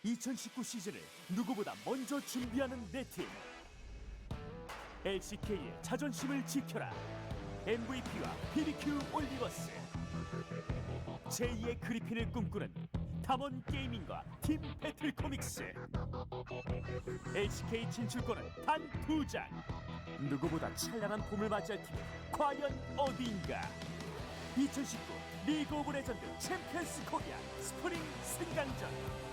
2019 시즌을 누구보다 먼저 준비하는 내 팀. LCK의 자존심을 지켜라. MVP와 BBQ 올리버스. 제2의 그리핀을 꿈꾸는 담원 게이밍과 팀 배틀코믹스. LCK 진출권은 단 2장. 누구보다 찬란한 봄을 맞이할 팀은 과연 어디인가? 2019 리그 오브 레전드 챔피언스 코리아 스프링 승강전.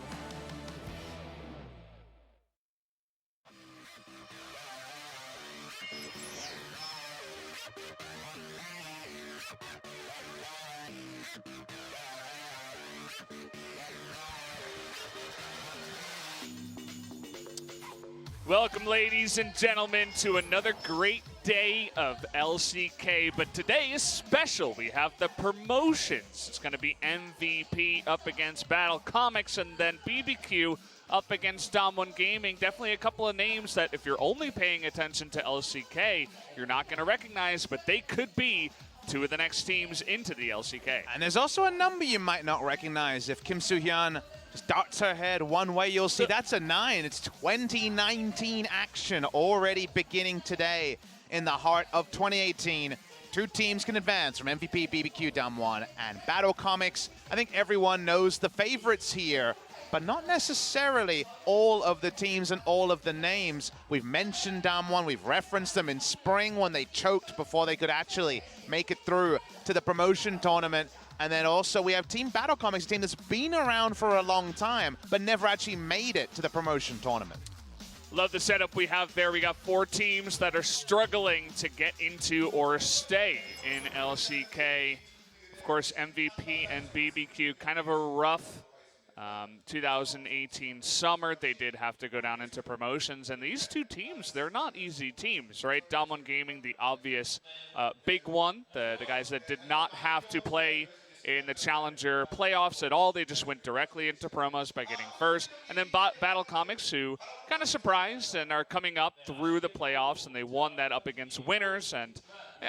Welcome, ladies and gentlemen, to another great day of LCK, but today is special. We have the promotions. It's going to be MVP up against BattleComics and then BBQ up against Dom1 Gaming. Definitely a couple of names that if you're only paying attention to LCK, you're not going to recognize, but they could be two of the next teams into the LCK. And there's also a number you might not recognize. If Kim Soo-hyun just darts her head one way, you'll see that's a 9. It's 2019 action already beginning today in the heart of 2018. Two teams can advance from MVP, BBQ, Dom1, and BattleComics. I think everyone knows the favorites here, but not necessarily all of the teams and all of the names. We've mentioned Dom1, we've referenced them in spring when they choked before they could actually make it through to the promotion tournament. And then also we have Team BattleComics, a team that's been around for a long time, but never actually made it to the promotion tournament. Love the setup we have there. We got 4 teams that are struggling to get into or stay in LCK. Of course, MVP and BBQ, kind of a rough 2018 summer. They did have to go down into promotions, and these two teams, they're not easy teams, right? Dom1 Gaming, the obvious big one, the guys that did not have to play in the Challenger playoffs at all. They just went directly into promos by getting first. And then BattleComics, who kind of surprised and are coming up through the playoffs, and they won that up against winners. And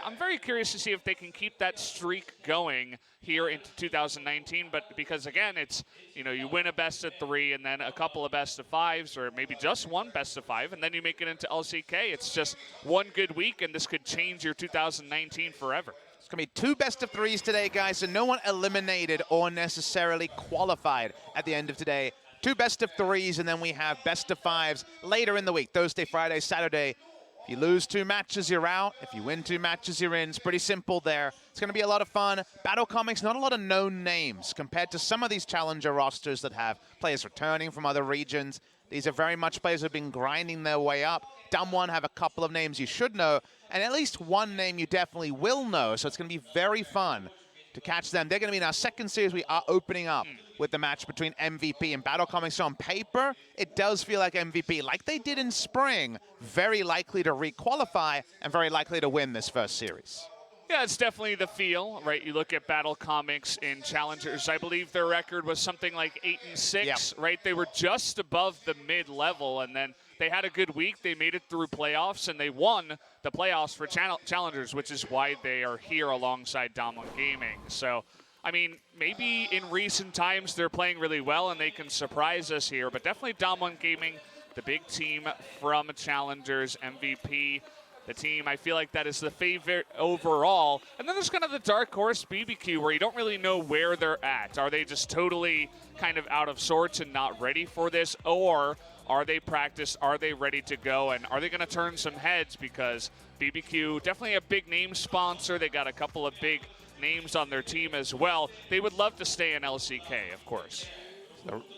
I'm very curious to see if they can keep that streak going here into 2019. But because, again, it's, you know, you win a best of 3 and then a couple of best of 5s, or maybe just one best of 5, and then you make it into LCK. It's just one good week, and this could change your 2019 forever. It's going to be 2 best of 3s today, guys, so no one eliminated or necessarily qualified at the end of today. 2 best of 3s, and then we have best of 5s later in the week, Thursday, Friday, Saturday. If you lose 2 matches, you're out. If you win 2 matches, you're in. It's pretty simple there. It's going to be a lot of fun. BattleComics, not a lot of known names compared to some of these Challenger rosters that have players returning from other regions. These are very much players who have been grinding their way up. Dom1 have a couple of names you should know, and at least one name you definitely will know, so it's going to be very fun to catch them. They're going to be in our second series. We are opening up with the match between MVP and BattleComics. So on paper, it does feel like MVP, like they did in spring, very likely to re-qualify and very likely to win this first series. Yeah, it's definitely the feel, right? You look at BattleComics in Challengers. I believe their record was something like 8-6, yep. Right? They were just above the mid-level, and then they had a good week. They made it through playoffs, and they won the playoffs for Challengers, which is why they are here alongside Dom1 Gaming. So, I mean, maybe in recent times they're playing really well and they can surprise us here, but definitely Dom1 Gaming, the big team from Challengers, MVP. The team, I feel like that is the favorite overall. And then there's kind of the dark horse BBQ where you don't really know where they're at. Are they just totally kind of out of sorts and not ready for this? Or are they practiced? Are they ready to go? And are they going to turn some heads? Because BBQ, definitely a big name sponsor. They got a couple of big names on their team as well. They would love to stay in LCK, of course.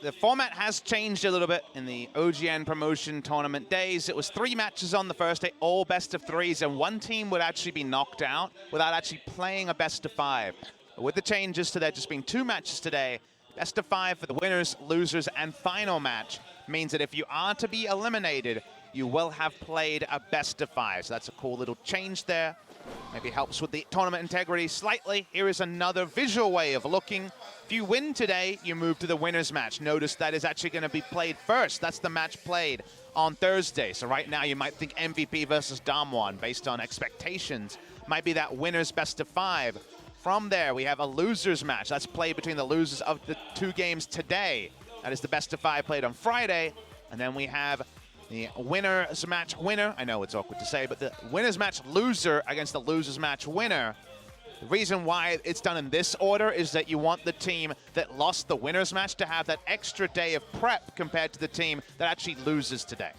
The format has changed a little bit in the OGN promotion tournament days. It was 3 matches on the first day, all best of 3s, and one team would actually be knocked out without actually playing a best of 5. But with the changes to there just being 2 matches today, best of 5 for the winners, losers, and final match means that if you are to be eliminated, you will have played a best of 5. So that's a cool little change there. Maybe helps with the tournament integrity slightly. Here is another visual way of looking. If you win today, you move to the winner's match. Notice that is actually going to be played first. That's the match played on Thursday. So right now you might think MVP versus Dom1 based on expectations. Might be that winner's best of 5. From there, we have a loser's match. That's played between the losers of the 2 games today. That is the best of 5 played on Friday. And then we have the winner's match winner. I know it's awkward to say, but the winner's match loser against the loser's match winner. The reason why it's done in this order is that you want the team that lost the winner's match to have that extra day of prep compared to the team that actually loses today.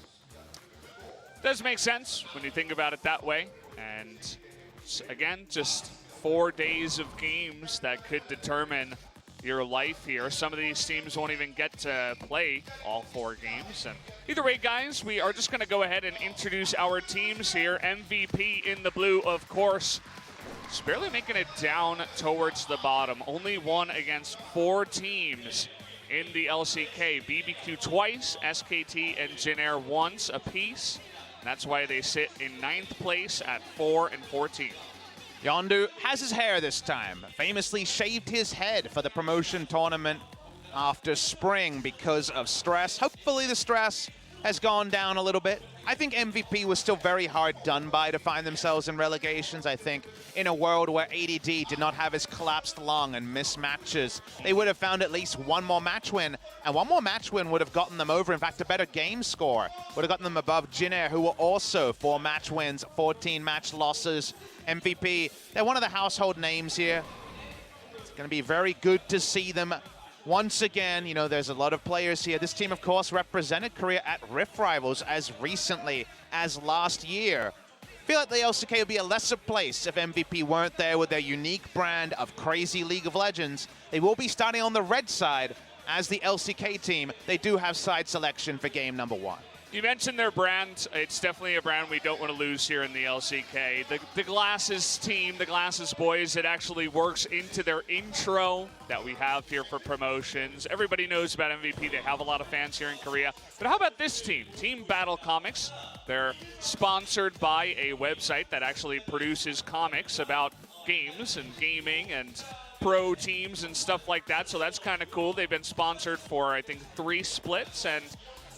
Does make sense when you think about it that way. And again, just 4 days of games that could determine your life here. Some of these teams won't even get to play all 4 games. And either way, guys, we are just going to go ahead and introduce our teams here. MVP in the blue, of course. Just barely making it down towards the bottom. Only won against 4 teams in the LCK. BBQ twice, SKT and Jin once apiece. And that's why they sit in 9th place at 4-14. Yondu has his hair this time. Famously shaved his head for the promotion tournament after spring because of stress. Hopefully the stress has gone down a little bit. I think MVP was still very hard done by to find themselves in relegations. I think in a world where ADD did not have his collapsed lung and missed matches, they would have found at least one more match win, and one more match win would have gotten them over. In fact, a better game score would have gotten them above Jin, who were also 4 match wins, 14 match losses. MVP, they're one of the household names here. It's going to be very good to see them once again. You know, there's a lot of players here. This team, of course, represented Korea at Rift Rivals as recently as last year. I feel like the LCK would be a lesser place if MVP weren't there with their unique brand of crazy League of Legends. They will be starting on the red side as the LCK team. They do have side selection for game number 1. You mentioned their brand. It's definitely a brand we don't want to lose here in the LCK. The Glasses team, the Glasses boys, it actually works into their intro that we have here for promotions. Everybody knows about MVP. They have a lot of fans here in Korea. But how about this team? Team BattleComics. They're sponsored by a website that actually produces comics about games and gaming and pro teams and stuff like that. So that's kind of cool. They've been sponsored for, I think, 3 splits, and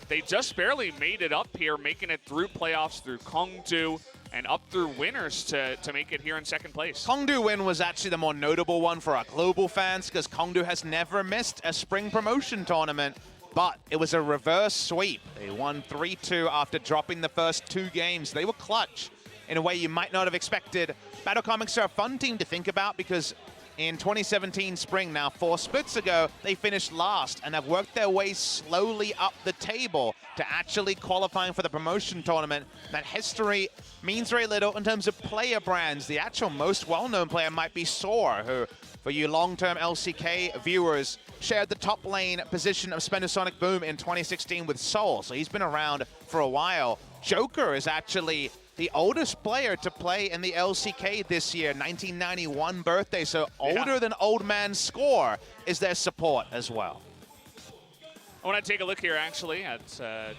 they just barely made it up here, making it through playoffs through Kongdu and up through winners to make it here in 2nd place. Kongdu win was actually the more notable one for our global fans because Kongdu has never missed a spring promotion tournament, but it was a reverse sweep. They won 3-2 after dropping the first 2 games. They were clutch in a way you might not have expected. BattleComics are a fun team to think about because in 2017 spring, now 4 splits ago, they finished last and have worked their way slowly up the table to actually qualifying for the promotion tournament. That history means very little in terms of player brands. The actual most well-known player might be Soar, who, for you long-term LCK viewers, shared the top lane position of Spendersonic Boom in 2016 with Seoul, so he's been around for a while. Joker is actually the oldest player to play in the LCK this year, 1991 birthday, so older than Old Man Score is their support as well. I want to take a look here, actually, at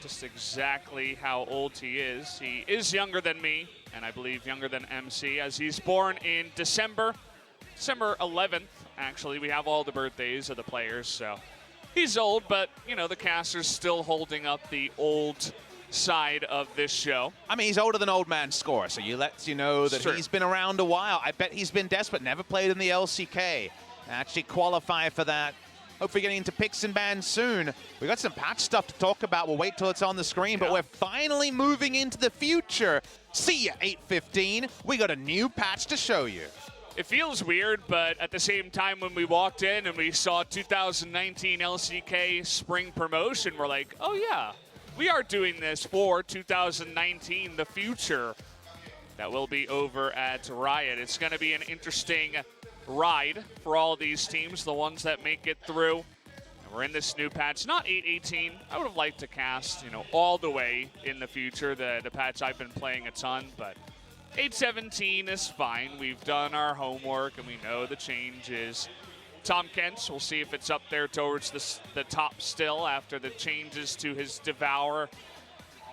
just exactly how old he is. He is younger than me, and I believe younger than MC, as he's born in December 11th, actually. We have all the birthdays of the players, so he's old, but, you know, the caster's still holding up the old side of this show. I mean, he's older than Old Man Score, so he lets you know that he's been around a while. I bet he's been desperate, never played in the LCK. Actually qualify for that. Hopefully getting into picks and bans soon. We got some patch stuff to talk about. We'll wait till it's on the screen, but we're finally moving into the future. See ya, 8:15. We got a new patch to show you. It feels weird, but at the same time, when we walked in and we saw 2019 LCK Spring Promotion, we're like, oh yeah, we are doing this for 2019, the future that will be over at Riot. It's going to be an interesting ride for all these teams, the ones that make it through. And we're in this new patch, not 8.18. I would have liked to cast, you know, all the way in the future, the patch I've been playing a ton, but 8.17 is fine. We've done our homework and we know the changes. Tom Kent's, we'll see if it's up there towards the top still after the changes to his Devour,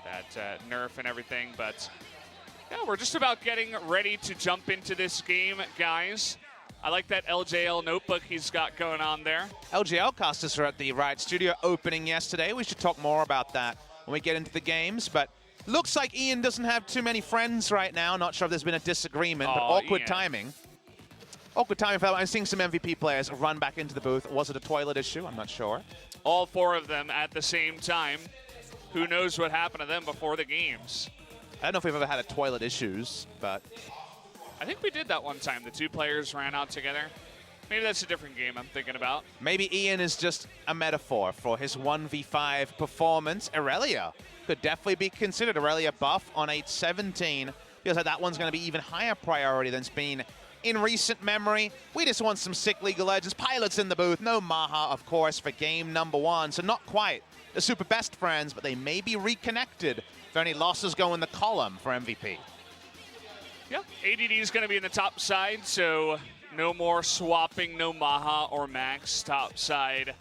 that nerf and everything. But yeah, we're just about getting ready to jump into this game, guys. I like that LJL notebook he's got going on there. LJL casters are at the Riot Studio opening yesterday. We should talk more about that when we get into the games, but looks like Ian doesn't have too many friends right now. Not sure if there's been a disagreement, but awkward timing. Awkward timing, fella. I'm seeing some MVP players run back into the booth. Was it a toilet issue? I'm not sure. all 4 of them at the same time. Who knows what happened to them before the games? I don't know if we've ever had a toilet issues, but I think we did that one time. The 2 players ran out together. Maybe that's a different game I'm thinking about. maybe Ian is just a metaphor for his 1v5 performance. Irelia could definitely be considered. Irelia buff on 817. Feels like that one's going to be even higher priority than it's been in recent memory. We just want some sick League of Legends. Pilots in the booth. No Maha, of course, for game number 1. So not quite the super best friends, but they may be reconnected if any losses go in the column for MVP. Yeah, ADD is going to be in the top side, so no more swapping, no Maha or Max top side.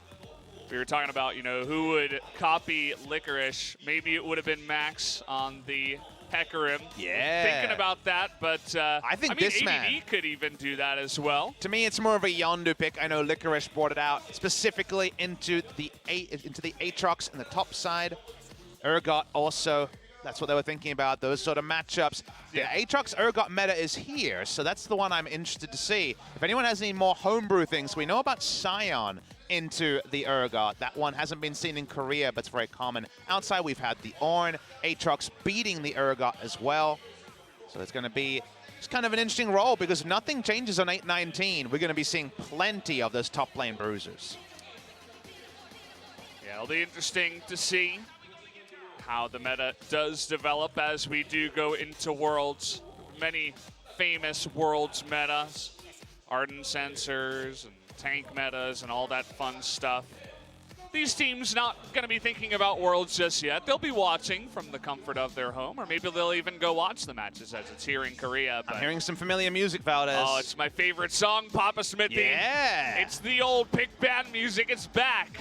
We were talking about, you know, who would copy Licorice. Maybe it would have been Max on the Hecarim. Yeah. Thinking about that, but I mean, this ADD man could even do that as well. To me, it's more of a Yondu pick. I know Licorice brought it out specifically into the Aatrox in the top side. Urgot also, that's what they were thinking about, those sort of matchups. Yeah. The Aatrox Urgot meta is here, so that's the one I'm interested to see. If anyone has any more homebrew things, we know about Scion into the Urgot. That one hasn't been seen in Korea, but it's very common. Outside, we've had the Ornn, Aatrox beating the Urgot as well. So it's going to be just kind of an interesting role because if nothing changes on 819, we're going to be seeing plenty of those top lane bruisers. Yeah, it'll be interesting to see how the meta does develop as we do go into Worlds. Many famous Worlds metas, Ardent Sensors and tank metas and all that fun stuff. These teams not going to be thinking about Worlds just yet. They'll be watching from the comfort of their home, or maybe they'll even go watch the matches as it's here in Korea. I'm hearing some familiar music, Valdez. Oh, it's my favorite song, Papa Smithy. Yeah. It's the old pick band music. It's back.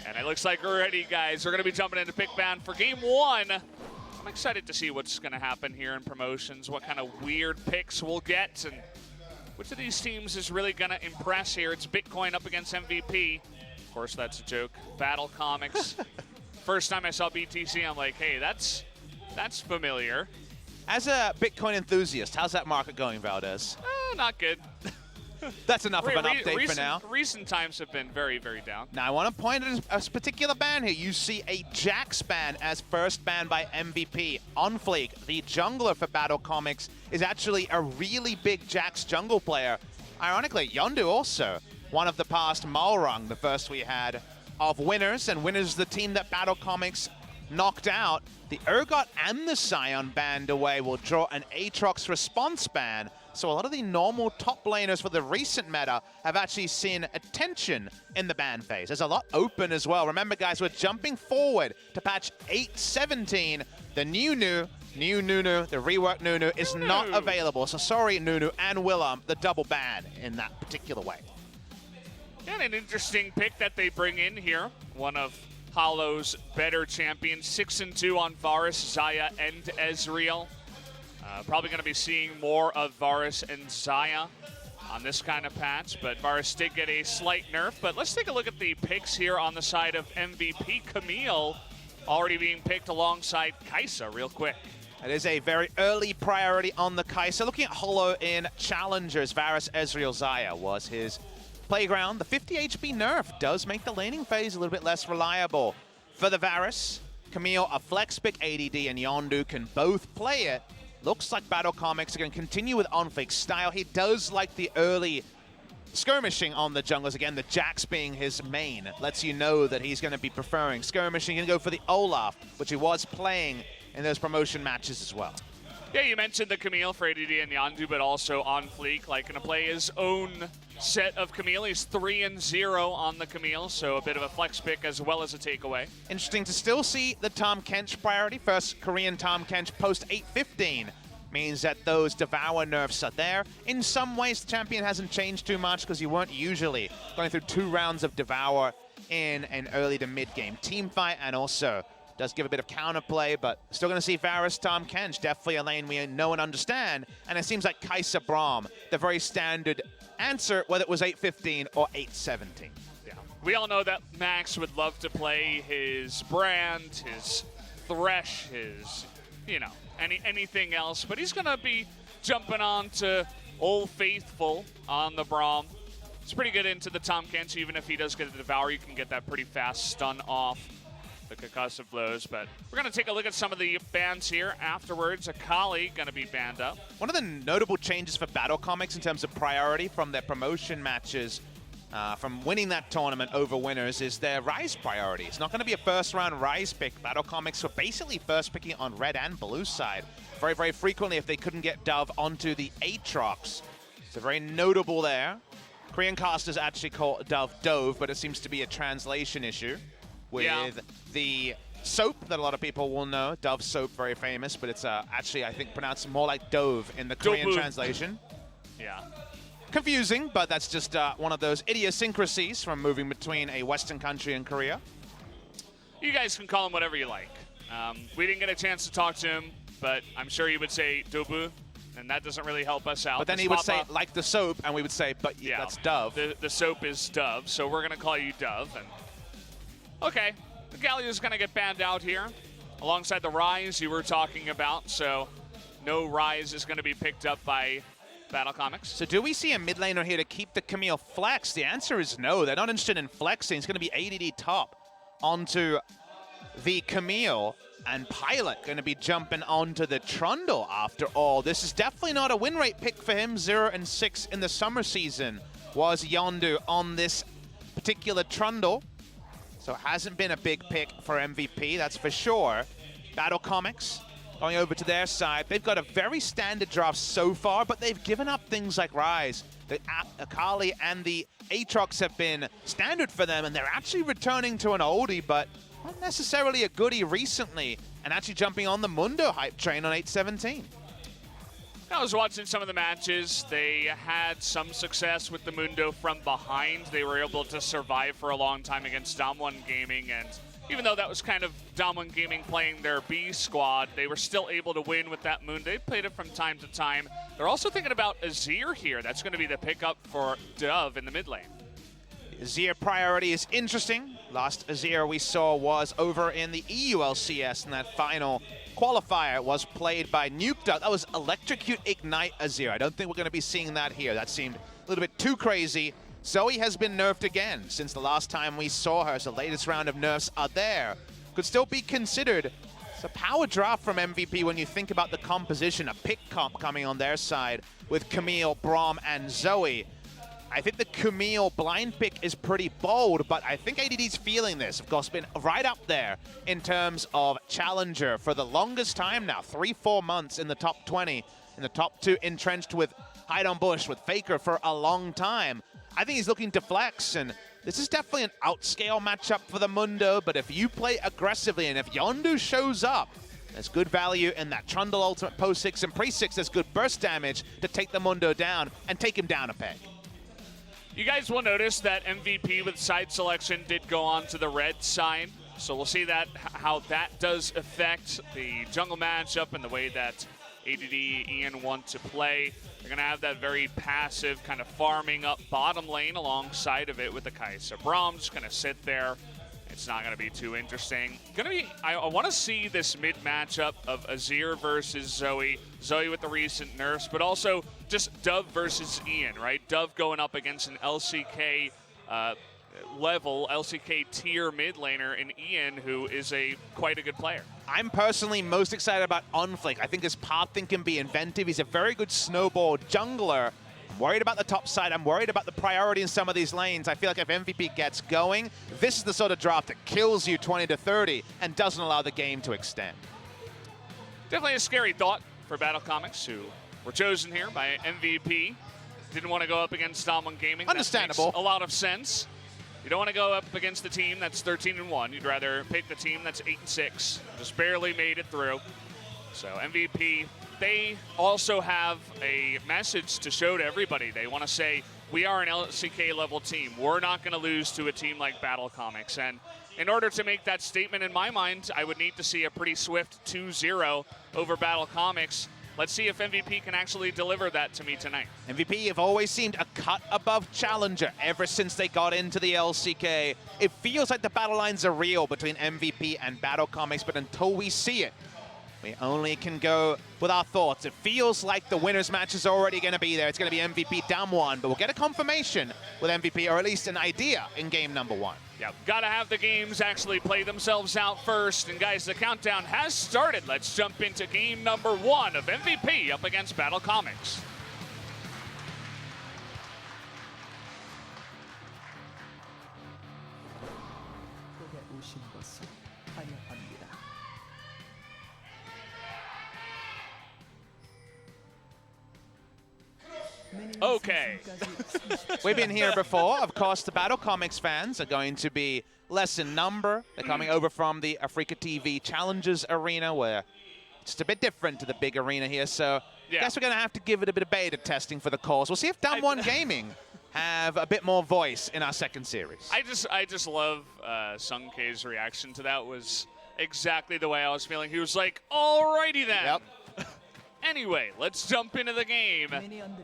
And it looks like we're ready, guys. We're going to be jumping into pick band for game 1. I'm excited to see what's going to happen here in promotions, what kind of weird picks we'll get, and which of these teams is really going to impress here. It's Bitcoin up against MVP. Of course, that's a joke. BattleComics. First time I saw BTC, I'm like, hey, that's familiar. As a Bitcoin enthusiast, how's that market going, Valdez? Not good. That's enough of an update for now. Recent times have been very, very down. Now, I want to point at a particular ban here. You see a Jax ban as first ban by MVP. On Fleek, the jungler for BattleComics, is actually a really big Jax jungle player. Ironically, Yondu also one of the past Malrung, the first we had of Winners, and Winners is the team that BattleComics knocked out. The Urgot and the Scion banned away will draw an Aatrox response ban. So a lot of the normal top laners for the recent meta have actually seen attention in the ban phase. There's a lot open as well. Remember, guys, we're jumping forward to patch 817. The Nunu, the reworked Nunu, is not available. So sorry, Nunu and Willem, the double ban in that particular way. And an interesting pick that they bring in here. One of Hollow's better champions, 6-2 on Varus, Xayah, and Ezreal. Probably going to be seeing more of Varus and Xayah on this kind of patch, but Varus did get a slight nerf. But let's take a look at the picks here on the side of MVP. Camille already being picked alongside Kai'Sa real quick. It is a very early priority on the Kai'Sa. Looking at Hollow in Challengers, Varus, Ezreal, Xayah was his playground. The 50 HP nerf does make the laning phase a little bit less reliable. For the Varus, Camille, a flex pick, ADD, and Yondu can both play it. Looks like BattleComics are going to continue with On-Fleek's style. He does like the early skirmishing on the junglers. Again, the Jax being his main lets you know that he's going to be preferring skirmishing and go for the Olaf, which he was playing in those promotion matches as well. Yeah, you mentioned the Camille for ADD and Yondu, but also On-Fleek, like, going to play his own set of Camille. He's 3-0 on the Camille, so a bit of a flex pick as well as a takeaway. Interesting to still see the Tahm Kench priority. First Korean Tahm Kench post 815 means that those Devour nerfs are there. In some ways, the champion hasn't changed too much because you weren't usually going through 2 rounds of Devour in an early to mid-game teamfight, and also does give a bit of counterplay, but still going to see Varus, Tahm Kench, definitely a lane we know and understand. And it seems like Kai'Sa Braum, the very standard answer, whether it was 815 or 817. Yeah, we all know that Max would love to play his Brand, his Thresh, his, you know, anything else, but he's going to be jumping on to Old Faithful on the Braum. It's pretty good into the Tomcat, so even if he does get the Devour, you can get that pretty fast stun off the concussive blows. But we're going to take a look at some of the bans here afterwards. Akali going to be banned up. One of the notable changes for BattleComics in terms of priority from their promotion matches, from winning that tournament over winners, is their Rise priority. It's not going to be a first-round Rise pick. BattleComics were basically first picking on red and blue side very, very frequently if they couldn't get Dove onto the Aatrox. So very notable there. Korean casters actually call Dove Dove, but it seems to be a translation issue with the soap that a lot of people will know. Dove soap, very famous, but it's actually, I think, pronounced more like Dove in the Korean translation. Yeah. Confusing, but that's just one of those idiosyncrasies from moving between a Western country and Korea. You guys can call him whatever you like. We didn't get a chance to talk to him, but I'm sure he would say Dobu, and that doesn't really help us out. But then he would say, like the soap, and we would say, but yeah, that's Dove. The soap is Dove, so we're going to call you Dove. And okay, the Gallia's going to get banned out here alongside the Rise you were talking about, so no Rise is going to be picked up by BattleComics. So do we see a mid laner here to keep the Camille flex? The answer is no. They're not interested in flexing. It's going to be ADD top onto the Camille, and Pilot going to be jumping onto the Trundle after all. This is definitely not a win rate pick for him. 0-6 in the summer season was Yondu on this particular Trundle. So it hasn't been a big pick for MVP, that's for sure. BattleComics going over to their side. They've got a very standard draft so far, but they've given up things like Rise. The Akali and the Aatrox have been standard for them, and they're actually returning to an oldie, but not necessarily a goodie recently, and actually jumping on the Mundo hype train on 8-17. I was watching some of the matches. They had some success with the Mundo from behind. They were able to survive for a long time against Dom1 Gaming, and even though that was kind of Dom1 Gaming playing their B squad, they were still able to win with that Mundo. They played it from time to time. They're also thinking about Azir here. That's going to be the pickup for Dove in the mid lane. Azir priority is interesting. Last Azir we saw was over in the EULCS, and that final qualifier was played by Nukeduck. That was Electrocute Ignite Azir. I don't think we're going to be seeing that here. That seemed a little bit too crazy. Zoe has been nerfed again since the last time we saw her, so the latest round of nerfs are there. Could still be considered. It's a power draft from MVP when you think about the composition, a pick comp coming on their side with Camille, Braum, and Zoe. I think the Camille blind pick is pretty bold, but I think ADD's feeling this. Of course, been right up there in terms of challenger for the longest time now. 3-4 months in the top 20, in the top 2, entrenched with Hide on Bush, with FLICKR for a long time. I think he's looking to flex, and this is definitely an outscale matchup for the Mundo, but if you play aggressively and if Yondu shows up, there's good value in that Trundle ultimate post 6 and pre 6. There's good burst damage to take the Mundo down and take him down a peg. You guys will notice that MVP with side selection did go on to the red side, so we'll see that how that does affect the jungle matchup and the way that ADD Ian want to play. They're going to have that very passive kind of farming up bottom lane alongside of it with the Kai'Sa. Braum just going to sit there. It's not going to be too interesting. I want to see this mid matchup of Azir versus Zoe. Zoe with the recent nerfs, but also just Dove versus Ian, right? Dove going up against an LCK level, LCK tier mid laner, and Ian, who is quite a good player. I'm personally most excited about Unflick. I think his path thing can be inventive. He's a very good snowball jungler. I'm worried about the top side. I'm worried about the priority in some of these lanes. I feel like if MVP gets going, this is the sort of draft that kills you 20-30 and doesn't allow the game to extend. Definitely a scary thought for BattleComics, who were chosen here by MVP. Didn't want to go up against Dom1 Gaming. Understandable. That makes a lot of sense. You don't want to go up against the team that's 13-1. You'd rather pick the team that's 8-6. Just barely made it through. So MVP, they also have a message to show to everybody. They want to say, we are an LCK level team. We're not going to lose to a team like BattleComics. And in order to make that statement in my mind, I would need to see a pretty swift 2-0 over BattleComics. Let's see if MVP can actually deliver that to me tonight. MVP have always seemed a cut above challenger ever since they got into the LCK. It feels like the battle lines are real between MVP and BattleComics, but until we see it, We only can go with our thoughts. It feels like the winner's match is already going to be there. It's going to be MVP down 1, but we'll get a confirmation with MVP, or at least an idea in game number 1. Yeah, gotta have the games actually play themselves out first. And guys, the countdown has started. Let's jump into game number 1 of MVP up against BattleComics. Okay. We've been here before. Of course, the BattleComics fans are going to be less in number. They're coming over from the Africa TV Challengers Arena, where it's just a bit different to the big arena here. So I guess we're going to have to give it a bit of beta testing for the calls. We'll see if Down 1 Gaming have a bit more voice in our second series. I just love Sung K's reaction to that. Was exactly the way I was feeling. He was like, alrighty then. Yep. Anyway, let's jump into the game.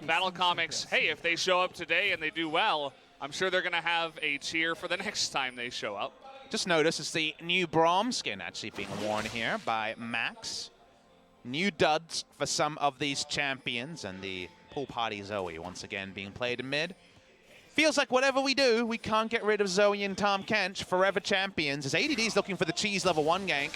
BattleComics, hey, if they show up today and they do well, I'm sure they're going to have a cheer for the next time they show up. Just notice it's the new Braum skin actually being worn here by Max. New duds for some of these champions, and the pool party Zoe once again being played in mid. Feels like whatever we do, we can't get rid of Zoe and Tom Kench, forever champions, as ADD's looking for the cheese level 1 gank.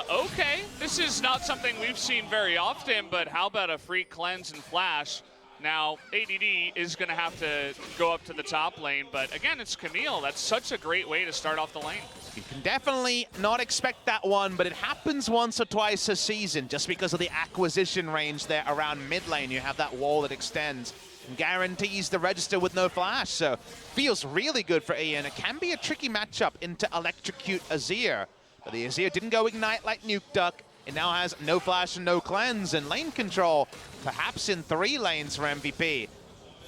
Okay, this is not something we've seen very often, but how about a free cleanse and flash? Now, ADD is going to have to go up to the top lane, but again, it's Camille. That's such a great way to start off the lane. You can definitely not expect that one, but it happens once or twice a season just because of the acquisition range there around mid lane. You have that wall that extends and guarantees the register with no flash, so feels really good for Ian. It can be a tricky matchup into Electrocute Azir, but the Azir didn't go Ignite like Nuke Duck. It now has no flash and no cleanse, and lane control perhaps in 3 lanes for MVP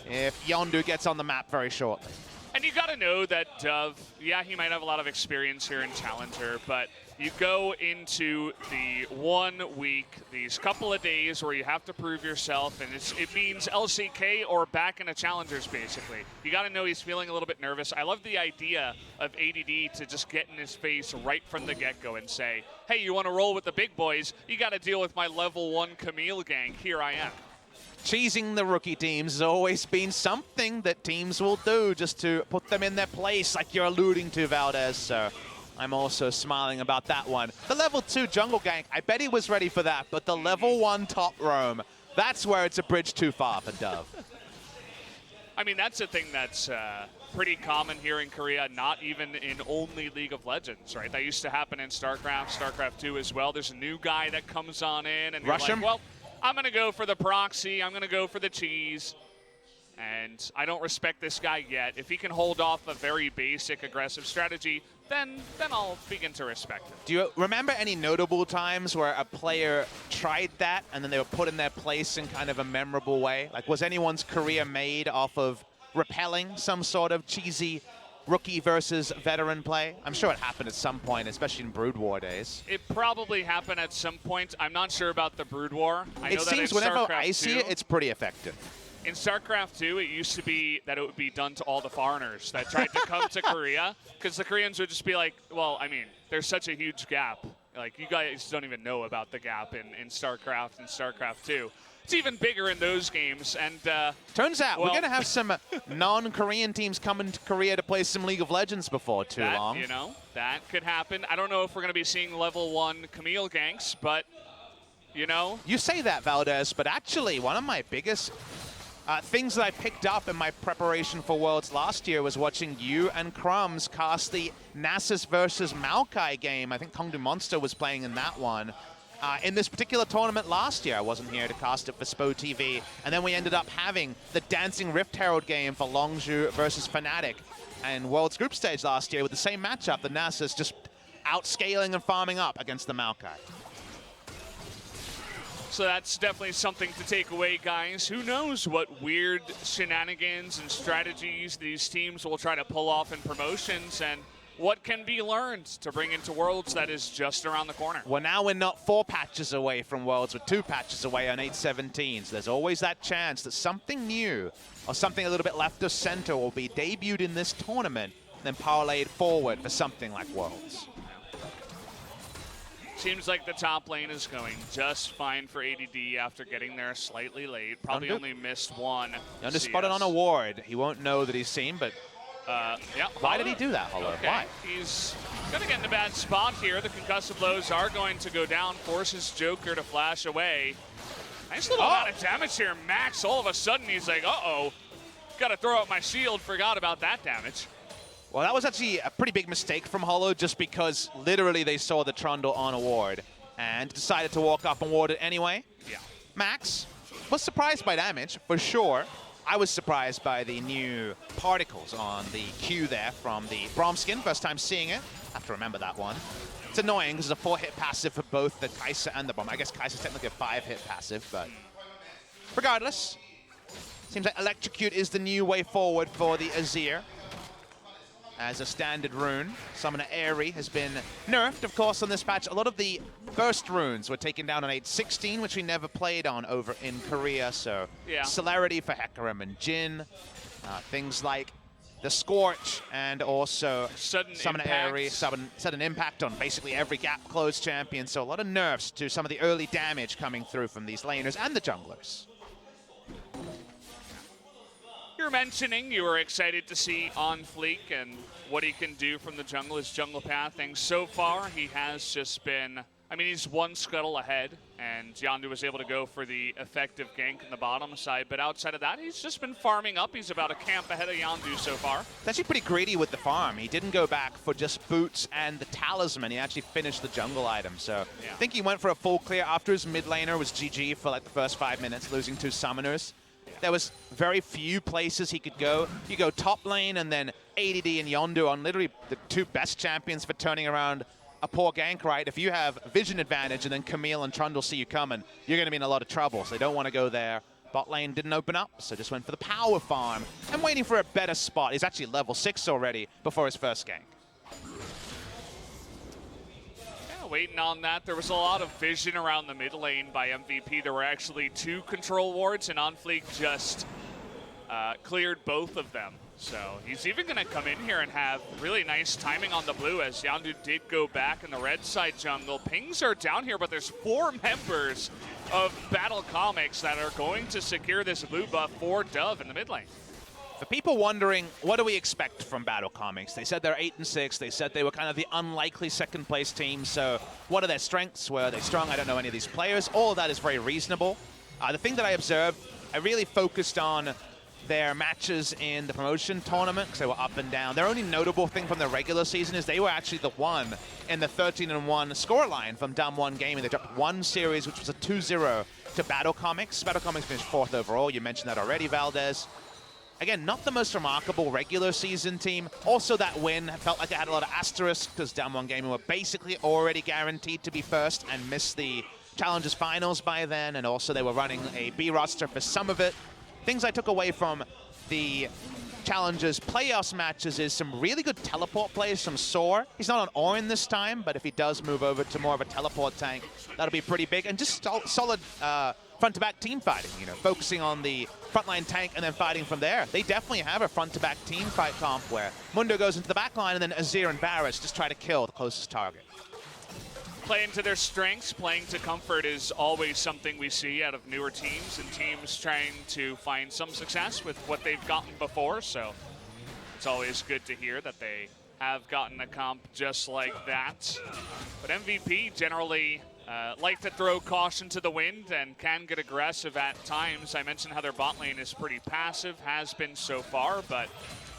if Yondu gets on the map very shortly. And you got to know that Dove, yeah, he might have a lot of experience here in Challenger, but you go into the 1 week, these couple of days where you have to prove yourself, and it means LCK or back in a Challengers, basically. You got to know he's feeling a little bit nervous. I love the idea of ADD to just get in his face right from the get-go and say, hey, you want to roll with the big boys? You got to deal with my level 1 Camille gang. Here I am. Cheesing the rookie teams has always been something that teams will do just to put them in their place, like you're alluding to, Valdez. So I'm also smiling about that one. The level 2 jungle gank, I bet he was ready for that, but the level 1 top roam, that's where it's a bridge too far for Dove. I mean, that's a thing that's pretty common here in Korea, not even in only League of Legends, right? That used to happen in StarCraft, StarCraft 2 as well. There's a new guy that comes on in, and you're Rush like, him? well, I'm going to go for the proxy. I'm going to go for the cheese. And I don't respect this guy yet. If he can hold off a very basic aggressive strategy, then I'll begin to respect him. Do you remember any notable times where a player tried that and then they were put in their place in kind of a memorable way? Like, was anyone's career made off of repelling some sort of cheesy rookie versus veteran play? I'm sure it happened at some point, especially in Brood War days. It probably happened at some point. I'm not sure about the Brood War. It seems whenever I see it, it's pretty effective. In StarCraft 2, it used to be that it would be done to all the foreigners that tried to come to Korea, because the Koreans would just be like, well, I mean, there's such a huge gap. Like, you guys don't even know about the gap in StarCraft and StarCraft 2. It's even bigger in those games, and turns out well, we're going to have some non-Korean teams coming to Korea to play some League of Legends before too long. You know, that could happen. I don't know if we're going to be seeing level 1 Camille ganks, but, you know. You say that, Valdez, but actually one of my biggest things that I picked up in my preparation for Worlds last year was watching you and Crumbs cast the Nasus versus Maokai game. I think Kongdu Monster was playing in that one. In this particular tournament last year, I wasn't here to cast it for Spo TV, and then we ended up having the Dancing Rift Herald game for Longzhu versus Fnatic and World's Group Stage last year with the same matchup, the Nasus just outscaling and farming up against the Maokai. So that's definitely something to take away, guys. Who knows what weird shenanigans and strategies these teams will try to pull off in promotions, and what can be learned to bring into Worlds that is just around the corner. Well, now we're not 4 patches away from Worlds, we're 2 patches away on 8/17. So there's always that chance that something new or something a little bit left of center will be debuted in this tournament and then parlayed forward for something like Worlds. Seems like the top lane is going just fine for ADD after getting there slightly late. Probably only missed one. Yondu spotted on a ward. He won't know that he's seen, but yeah. why did he do that, Hollow? Okay. Why? He's going to get in a bad spot here. The concussive blows are going to go down, forces Joker to flash away. Nice little amount of damage here. Max, all of a sudden, he's like, uh-oh. Got to throw out my shield. Forgot about that damage. Well, that was actually a pretty big mistake from Hollow, just because literally they saw the Trundle on a ward and decided to walk up and ward it anyway. Yeah. Max was surprised by damage, for sure. I was surprised by the new particles on the Q there from the Braum skin. First time seeing it. I have to remember that one. It's annoying because it's a 4-hit passive for both the Kai'Sa and the Braum. I guess Kai'Sa's technically a 5-hit passive, but regardless, seems like Electrocute is the new way forward for the Azir. As a standard rune, Summoner Airy has been nerfed, of course, on this patch. A lot of the burst runes were taken down on 8.16, which we never played on over in Korea. So, yeah. Celerity for Hecarim and Jhin. Things like the Scorch and also Summoner Airy, sudden impact on basically every gap close champion. So a lot of nerfs to some of the early damage coming through from these laners and the junglers. You're mentioning you were excited to see on Fleek and what he can do from the jungle, his jungle pathing. So far, he has just been, I mean, he's one scuttle ahead, and Yondu was able to go for the effective gank in the bottom side. But outside of that, he's just been farming up. He's about a camp ahead of Yondu so far. It's actually pretty greedy with the farm. He didn't go back for just boots and the talisman. He actually finished the jungle item. So I think he went for a full clear after his mid laner was GG for like the first 5 minutes, losing 2 summoners. There was very few places he could go. You go top lane and then ADD and Yondu on literally the 2 best champions for turning around a poor gank, right? If you have vision advantage and then Camille and Trundle see you coming, you're going to be in a lot of trouble. So they don't want to go there. Bot lane didn't open up, so just went for the power farm and waiting for a better spot. He's actually level 6 already before his first gank. Waiting on that. There was a lot of vision around the mid lane by MVP. There were actually 2 control wards, and OnFleek just cleared both of them. So he's even going to come in here and have really nice timing on the blue, as Yondu did go back in the red side jungle. Pings are down here, but there's 4 members of BattleComics that are going to secure this blue buff for Dove in the mid lane. For people wondering, what do we expect from BattleComics? They said they're 8-6. They said they were kind of the unlikely second-place team. So what are their strengths? Where are they strong? I don't know any of these players. All of that is very reasonable. The thing that I observed, I really focused on their matches in the promotion tournament because they were up and down. Their only notable thing from the regular season is they were actually the one in the 13-1 scoreline from Dam1 Gaming. They dropped 1 series, which was a 2-0 to BattleComics. BattleComics finished 4th overall. You mentioned that already, Valdez. Again, not the most remarkable regular season team. Also, that win felt like it had a lot of asterisks because Dam1 Gaming were basically already guaranteed to be first and missed the Challengers Finals by then. And also, they were running a B roster for some of it. Things I took away from the Challengers playoffs matches is some really good teleport plays from Soar. He's not on Orin this time, but if he does move over to more of a teleport tank, that'll be pretty big. And just solid front-to-back team fighting, you know, focusing on the frontline tank and then fighting from there. They definitely have a front-to-back team fight comp where Mundo goes into the back line and then Azir and Varus just try to kill the closest target. Playing to their strengths, playing to comfort is always something we see out of newer teams and teams trying to find some success with what they've gotten before. So it's always good to hear that they have gotten a comp just like that. But MVP generally like to throw caution to the wind and can get aggressive at times. I mentioned how their bot lane is pretty passive, has been so far, but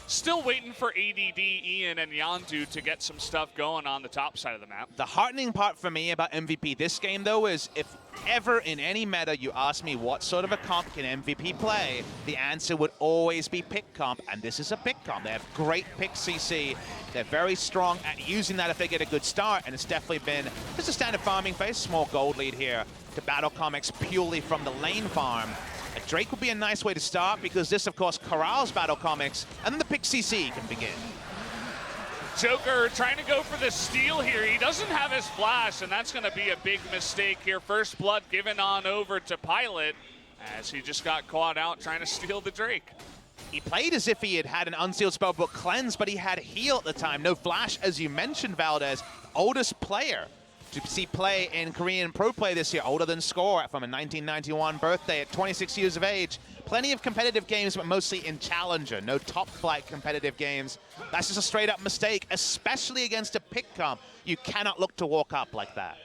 still waiting for ADD, Ian, and Yondu to get some stuff going on the top side of the map. The heartening part for me about MVP this game, though, is if ever in any meta you ask me what sort of a comp can MVP play, the answer would always be pick comp, and this is a pick comp. They have great pick CC. They're very strong at using that if they get a good start, and it's definitely been just a standard farming phase. Small gold lead here to BattleComics purely from the lane farm. A Drake would be a nice way to start because this, of course, corrals BattleComics, and then the pick CC can begin. Joker trying to go for the steal here. He doesn't have his flash, and that's going to be a big mistake here. First blood given on over to Pilot as he just got caught out trying to steal the Drake. He played as if he had had an unsealed spellbook cleanse, but he had heal at the time. No flash, as you mentioned, Valdez. Oldest player to see play in Korean pro play this year, older than Score from a 1991 birthday at 26 years of age. Plenty of competitive games, but mostly in Challenger. No top flight competitive games. That's just a straight up mistake, especially against a pick comp. You cannot look to walk up like that.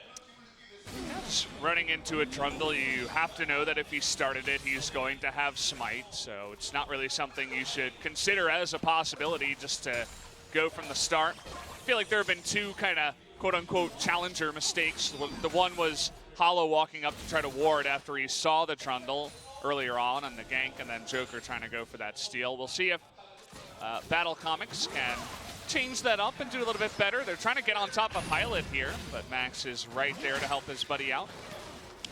Running into a Trundle, you have to know that if he started it, he's going to have Smite. So it's not really something you should consider as a possibility just to go from the start. I feel like there have been two kind of quote-unquote challenger mistakes. The one was Hollow walking up to try to ward after he saw the Trundle earlier on the gank, and then Joker trying to go for that steal. We'll see if BattleComics can change that up and do a little bit better. They're trying to get on top of Pilot here, but Max is right there to help his buddy out.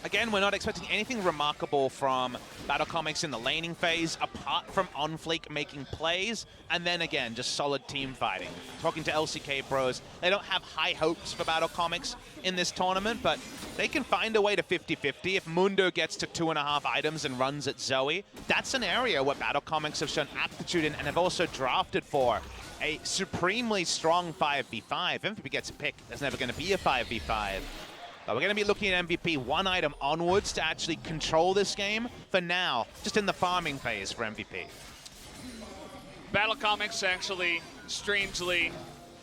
Again, we're not expecting anything remarkable from BattleComics in the laning phase, apart from OnFleek making plays, and then again, just solid team fighting. Talking to LCK Bros, they don't have high hopes for BattleComics in this tournament, but they can find a way to 50-50. If Mundo gets to 2.5 items and runs at Zoe, that's an area where BattleComics have shown aptitude in and have also drafted for a supremely strong 5v5. MVP gets a pick, there's never going to be a 5v5. But we're going to be looking at MVP one item onwards to actually control this game. For now, just in the farming phase for MVP. BattleComics actually, strangely,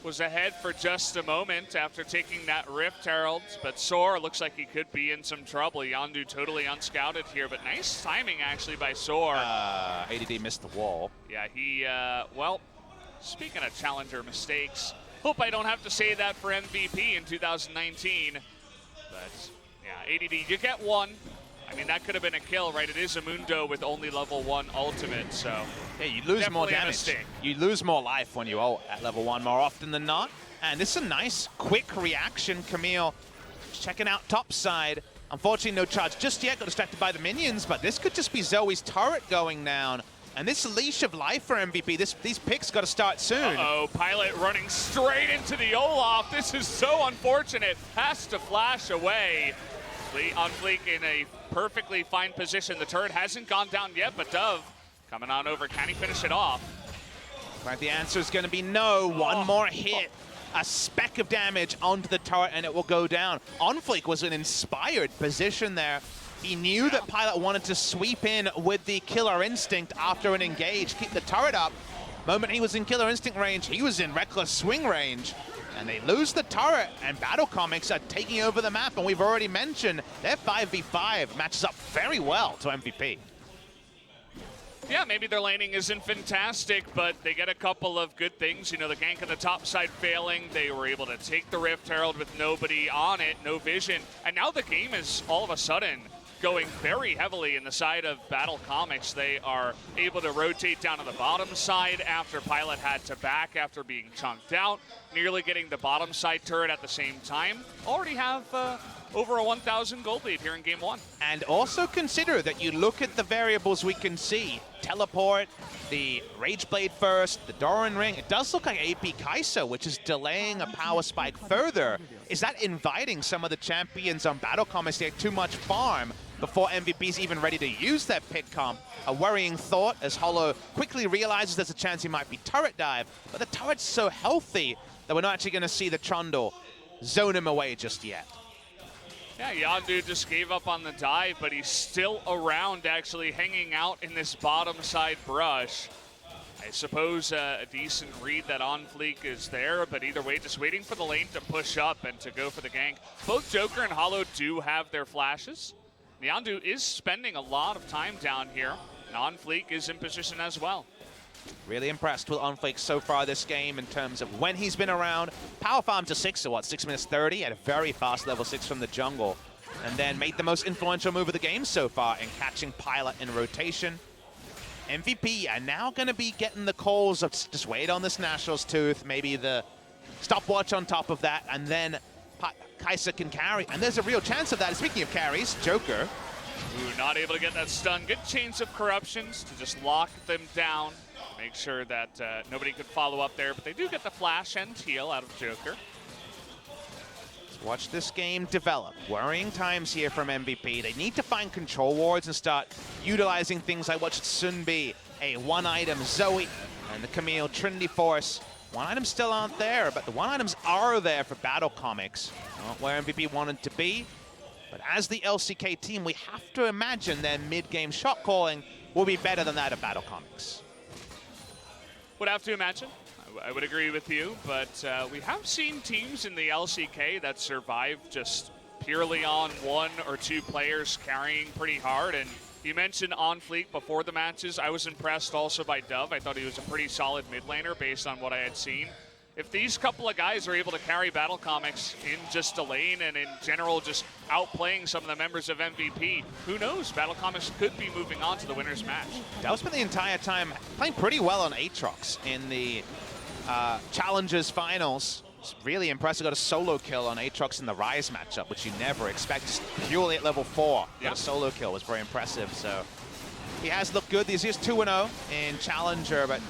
was ahead for just a moment after taking that Rift Herald, but Soar looks like he could be in some trouble. Yondu totally unscouted here, but nice timing actually by Soar. ADD missed the wall. Yeah, he, well, speaking of challenger mistakes, hope I don't have to say that for MVP in 2019. But, yeah, ADD, you get one. I mean, that could have been a kill, right? It is a Mundo with only level 1 ultimate, so... Yeah, you lose more damage. You lose more life when you ult at level 1 more often than not. And this is a nice, quick reaction. Camille checking out top side. Unfortunately, no charge just yet. Got distracted by the minions, but this could just be Zoe's turret going down. And this leash of life for MVP, these picks got to start soon. Uh-oh, Pilot running straight into the Olaf. This is so unfortunate. Has to flash away. OnFleek in a perfectly fine position. The turret hasn't gone down yet, but Dove coming on over. Can he finish it off? Right, the answer is going to be no. One more hit. A speck of damage onto the turret, and it will go down. OnFleek was an inspired position there. He knew that Pilot wanted to sweep in with the Killer Instinct after an engage, keep the turret up. Moment he was in Killer Instinct range, he was in Reckless Swing range. And they lose the turret, and BattleComics are taking over the map. And we've already mentioned their 5v5 matches up very well to MVP. Yeah, maybe their laning isn't fantastic, but they get a couple of good things. You know, the gank on the top side failing. They were able to take the Rift Herald with nobody on it, no vision. And now the game is all of a sudden going very heavily in the side of BattleComics. They are able to rotate down to the bottom side after Pilot had to back after being chunked out, nearly getting the bottom side turret at the same time. Already have over a 1,000 gold lead here in game 1. And also consider that you look at the variables we can see. Teleport, the Rageblade first, the Doran Ring. It does look like AP Kai'Sa, which is delaying a power spike further. Is that inviting some of the champions on BattleComics to get too much farm before MVP's even ready to use that pick comp? A worrying thought as Hollow quickly realizes there's a chance he might be turret dive, but the turret's so healthy that we're not actually going to see the Trundle zone him away just yet. Yeah, Yondu just gave up on the dive, but he's still around, actually hanging out in this bottom side brush. I suppose a decent read that OnFleek is there, but either way, just waiting for the lane to push up and to go for the gank. Both Joker and Hollow do have their flashes. Yondu is spending a lot of time down here, and OnFleek is in position as well. Really impressed with OnFleek so far this game in terms of when he's been around. Power farm to 6, so what, 6 minutes 30 at a very fast level 6 from the jungle. And then made the most influential move of the game so far in catching Pilot in rotation. MVP are now going to be getting the calls of just wait on this Nationals tooth, maybe the stopwatch on top of that, and then Kai'Sa can carry. And there's a real chance of that. Speaking of carries, Joker. Ooh, not able to get that stun. Good chains of corruptions to just lock them down. Make sure that nobody could follow up there, but they do get the flash and heal out of Joker. Let's watch this game develop. Worrying times here from MVP. They need to find control wards and start utilizing things like what should soon be a one-item Zoe and the Camille Trinity Force. One items still aren't there, but the one items are there for BattleComics. Not where MVP wanted to be. But as the LCK team, we have to imagine their mid-game shot calling will be better than that of BattleComics. Would have to imagine. I would agree with you, but we have seen teams in the LCK that survive just purely on 1 or 2 players carrying pretty hard. And you mentioned on Fleek before the matches. I was impressed also by Dove. I thought he was a pretty solid mid laner based on what I had seen. If these couple of guys are able to carry BattleComics in just a lane and in general just outplaying some of the members of MVP, who knows? BattleComics could be moving on to the winner's match. Dove spent the entire time playing pretty well on Aatrox in the Challengers finals. It's really impressive. Got a solo kill on Aatrox in the Rise matchup, which you never expect. Just purely at level 4. Yeah. Got a solo kill was very impressive. So he has looked good. He's 2-0 in Challenger, but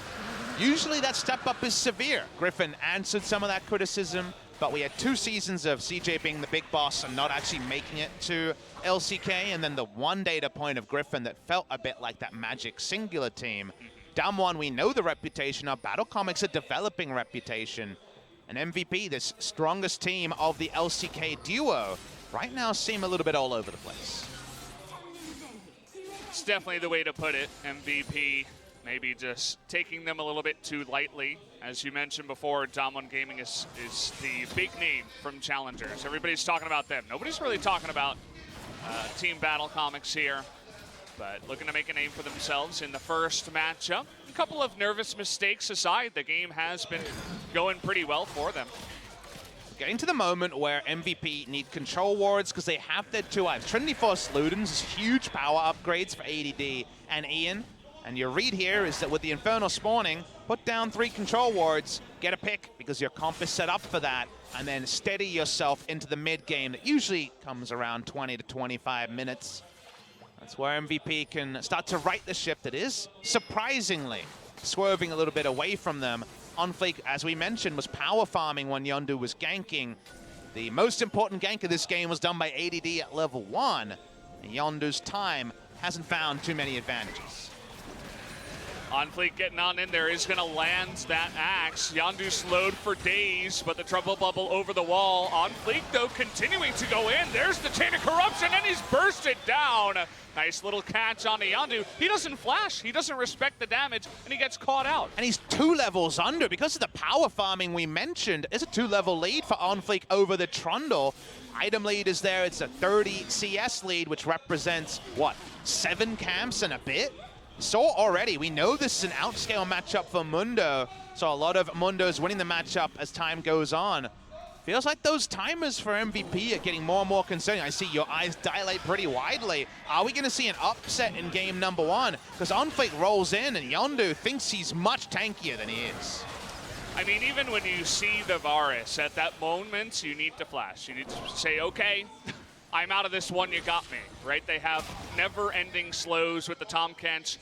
usually that step up is severe. Griffin answered some of that criticism, but we had 2 seasons of CJ being the big boss and not actually making it to LCK, and then the one data point of Griffin that felt a bit like that Magic singular team. Damwon, we know the reputation of. BattleComics, a developing reputation. And MVP, this strongest team of the LCK duo, right now seem a little bit all over the place. It's definitely the way to put it. MVP maybe just taking them a little bit too lightly. As you mentioned before, Damwon Gaming is the big name from Challengers. Everybody's talking about them. Nobody's really talking about Team BattleComics here, but looking to make a name for themselves in the first matchup. A couple of nervous mistakes aside, the game has been going pretty well for them. Getting to the moment where MVP need control wards because they have their 2 items. Trinity Force Ludens is huge power upgrades for ADD and Ian. And your read here is that with the Infernal spawning, put down 3 control wards, get a pick because your comp is set up for that, and then steady yourself into the mid game that usually comes around 20 to 25 minutes. That's where MVP can start to right the ship that is surprisingly swerving a little bit away from them. OnFleek, as we mentioned, was power farming when Yondu was ganking. The most important gank of this game was done by ADD at level 1, and Yondu's time hasn't found too many advantages. OnFleek getting on in there is going to land that axe. Yondu slowed for days, but the trouble bubble over the wall. OnFleek, though, continuing to go in. There's the Chain of Corruption, and he's bursted down. Nice little catch on Yondu. He doesn't flash. He doesn't respect the damage, and he gets caught out. And he's 2 levels under. Because of the power farming we mentioned, it's a 2-level lead for OnFleek over the Trundle. Item lead is there. It's a 30 CS lead, which represents, what, 7 camps and a bit? So already, we know this is an outscale matchup for Mundo, so a lot of Mundo's winning the matchup as time goes on. Feels like those timers for MVP are getting more and more concerning. I see your eyes dilate pretty widely. Are we going to see an upset in game number 1? Because OnFleek rolls in and Yondu thinks he's much tankier than he is. I mean, even when you see the Varus, at that moment, you need to flash. You need to say, okay, I'm out of this one, you got me, right? They have never-ending slows with the Tahm Kench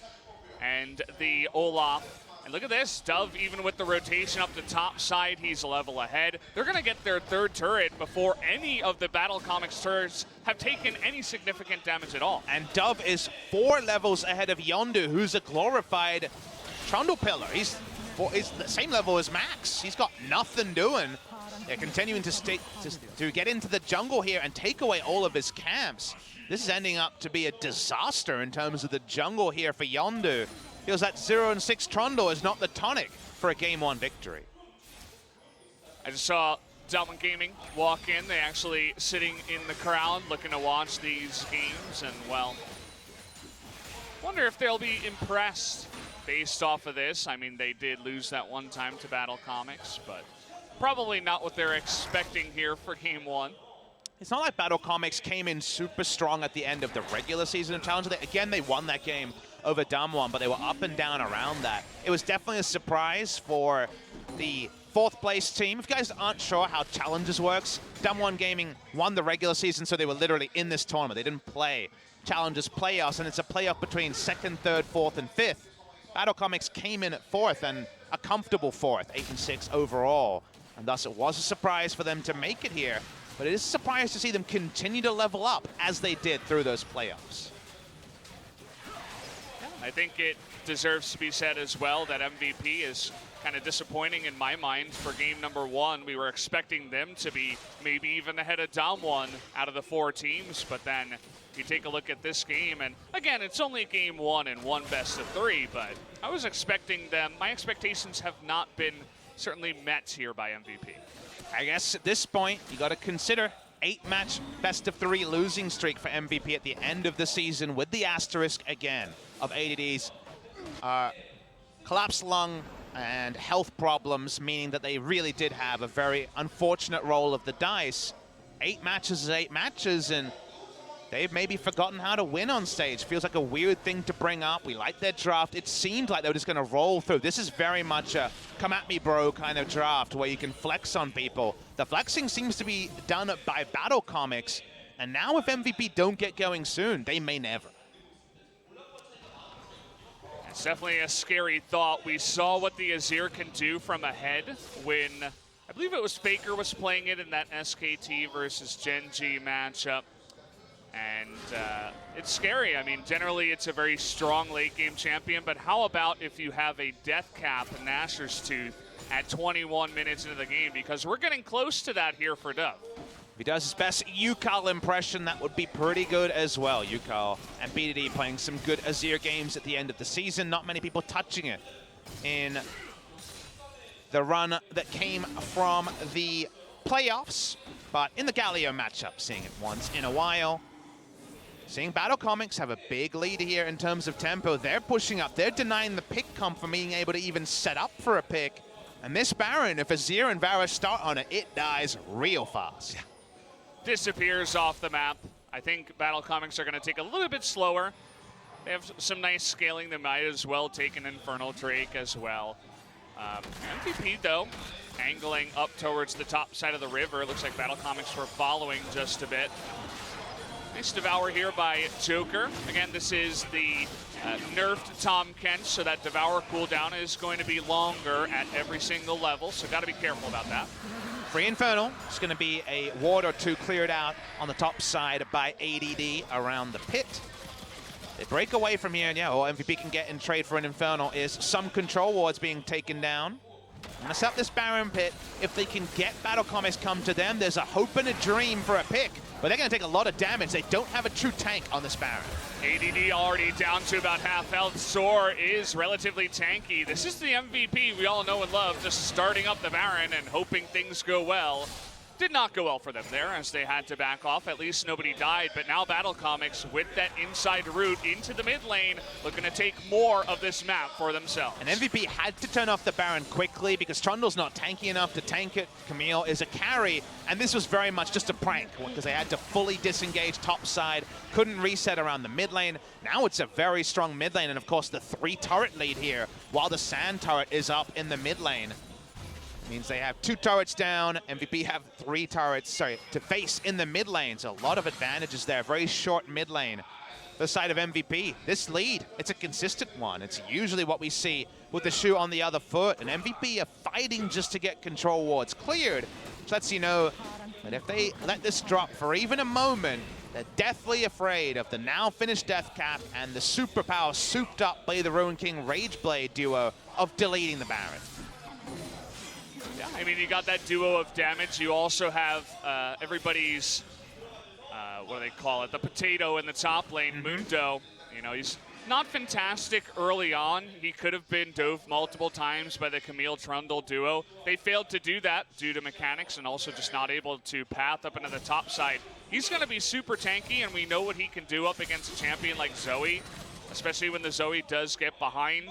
and the Olaf. And look at this, Dove, even with the rotation up the top side, he's a level ahead. They're going to get their 3rd turret before any of the BattleComics turrets have taken any significant damage at all. And Dove is 4 levels ahead of Yondu, who's a glorified Trundle Pillar. He's the same level as Max. He's got nothing doing. They're continuing to get into the jungle here and take away all of his camps. This is ending up to be a disaster in terms of the jungle here for Yondu. Feels that 0-6 Trundle is not the tonic for a Game 1 victory. I just saw Damwon Gaming walk in. They actually sitting in the crowd looking to watch these games, and well, wonder if they'll be impressed based off of this. I mean, they did lose that one time to BattleComics, but probably not what they're expecting here for Game 1. It's not like BattleComics came in super strong at the end of the regular season of Challenger. Again, they won that game over Damwon, but they were up and down around that. It was definitely a surprise for the 4th place team. If you guys aren't sure how Challengers works, Damwon Gaming won the regular season, so they were literally in this tournament. They didn't play Challengers playoffs, and it's a playoff between 2nd, 3rd, 4th, and 5th. BattleComics came in at 4th, and a comfortable 4th, 8-6 overall. And thus it was a surprise for them to make it here. But it is a surprise to see them continue to level up as they did through those playoffs. I think it deserves to be said as well that MVP is kind of disappointing in my mind for game number 1. We were expecting them to be maybe even ahead of Dom1 out of the 4 teams, but then you take a look at this game, and again, it's only game 1 and 1 best of 3, but I was expecting them. My expectations have not been certainly met here by MVP. I guess at this point, you got to consider 8-match best of 3 losing streak for MVP at the end of the season with the asterisk again of ADD's collapsed lung and health problems, meaning that they really did have a very unfortunate roll of the dice. 8 matches is 8 matches, and they've maybe forgotten how to win on stage. Feels like a weird thing to bring up. We like their draft. It seemed like they were just going to roll through. This is very much a come at me, bro kind of draft where you can flex on people. The flexing seems to be done by BattleComics, and now if MVP don't get going soon, they may never. It's definitely a scary thought. We saw what the Azir can do from ahead when, I believe it was FLICKR was playing it in that SKT versus Gen G matchup. And it's scary. I mean, generally it's a very strong late game champion, but how about if you have a death cap Nashor's Tooth at 21 minutes into the game? Because we're getting close to that here for Dove. If he does his best Yukal impression, that would be pretty good as well. Yukal and BTC playing some good Azir games at the end of the season. Not many people touching it in the run that came from the playoffs, but in the Galio matchup, seeing it once in a while. Seeing BattleComics have a big lead here in terms of tempo. They're pushing up. They're denying the pick comp from being able to even set up for a pick. And this Baron, if Azir and Varus start on it, it dies real fast. Disappears off the map. I think BattleComics are going to take a little bit slower. They have some nice scaling. They might as well take an Infernal Drake as well. MVP, though, angling up towards the top side of the river. It looks like BattleComics were following just a bit. Nice Devour here by Joker. Again, this is the nerfed Tom Kench, so that Devour cooldown is going to be longer at every single level, so got to be careful about that. Free Infernal. It's going to be a ward or 2 cleared out on the top side by ADD around the pit. They break away from here, and yeah, all MVP can get in trade for an Infernal is some control wards being taken down. Mess up this Baron pit. If they can get BattleComics come to them, there's a hope and a dream for a pick. But they're going to take a lot of damage. They don't have a true tank on this Baron. ADD already down to about half health. Soar is relatively tanky. This is the MVP we all know and love, just starting up the Baron and hoping things go well. Did not go well for them there as they had to back off. At least nobody died, but now BattleComics with that inside route into the mid lane, looking to take more of this map for themselves. And MVP had to turn off the Baron quickly because Trundle's not tanky enough to tank it. Camille is a carry, and this was very much just a prank because they had to fully disengage top side, couldn't reset around the mid lane. Now it's a very strong mid lane, and of course the 3 turret lead here while the Sand turret is up in the mid lane. Means they have 2 turrets down. MVP have 3 turrets, to face in the mid lane. So a lot of advantages there. Very short mid lane. The side of MVP. This lead, it's a consistent one. It's usually what we see with the shoe on the other foot. And MVP are fighting just to get control wards cleared, which lets you know that if they let this drop for even a moment, they're deathly afraid of the now finished death cap and the superpower souped up by the Ruin King Rageblade duo of deleting the Baron. Yeah, I mean, you got that duo of damage. You also have everybody's, what do they call it, the potato in the top lane, Mundo. You know, he's not fantastic early on. He could have been dove multiple times by the Camille Trundle duo. They failed to do that due to mechanics and also just not able to path up into the top side. He's going to be super tanky, and we know what he can do up against a champion like Zoe, especially when the Zoe does get behind.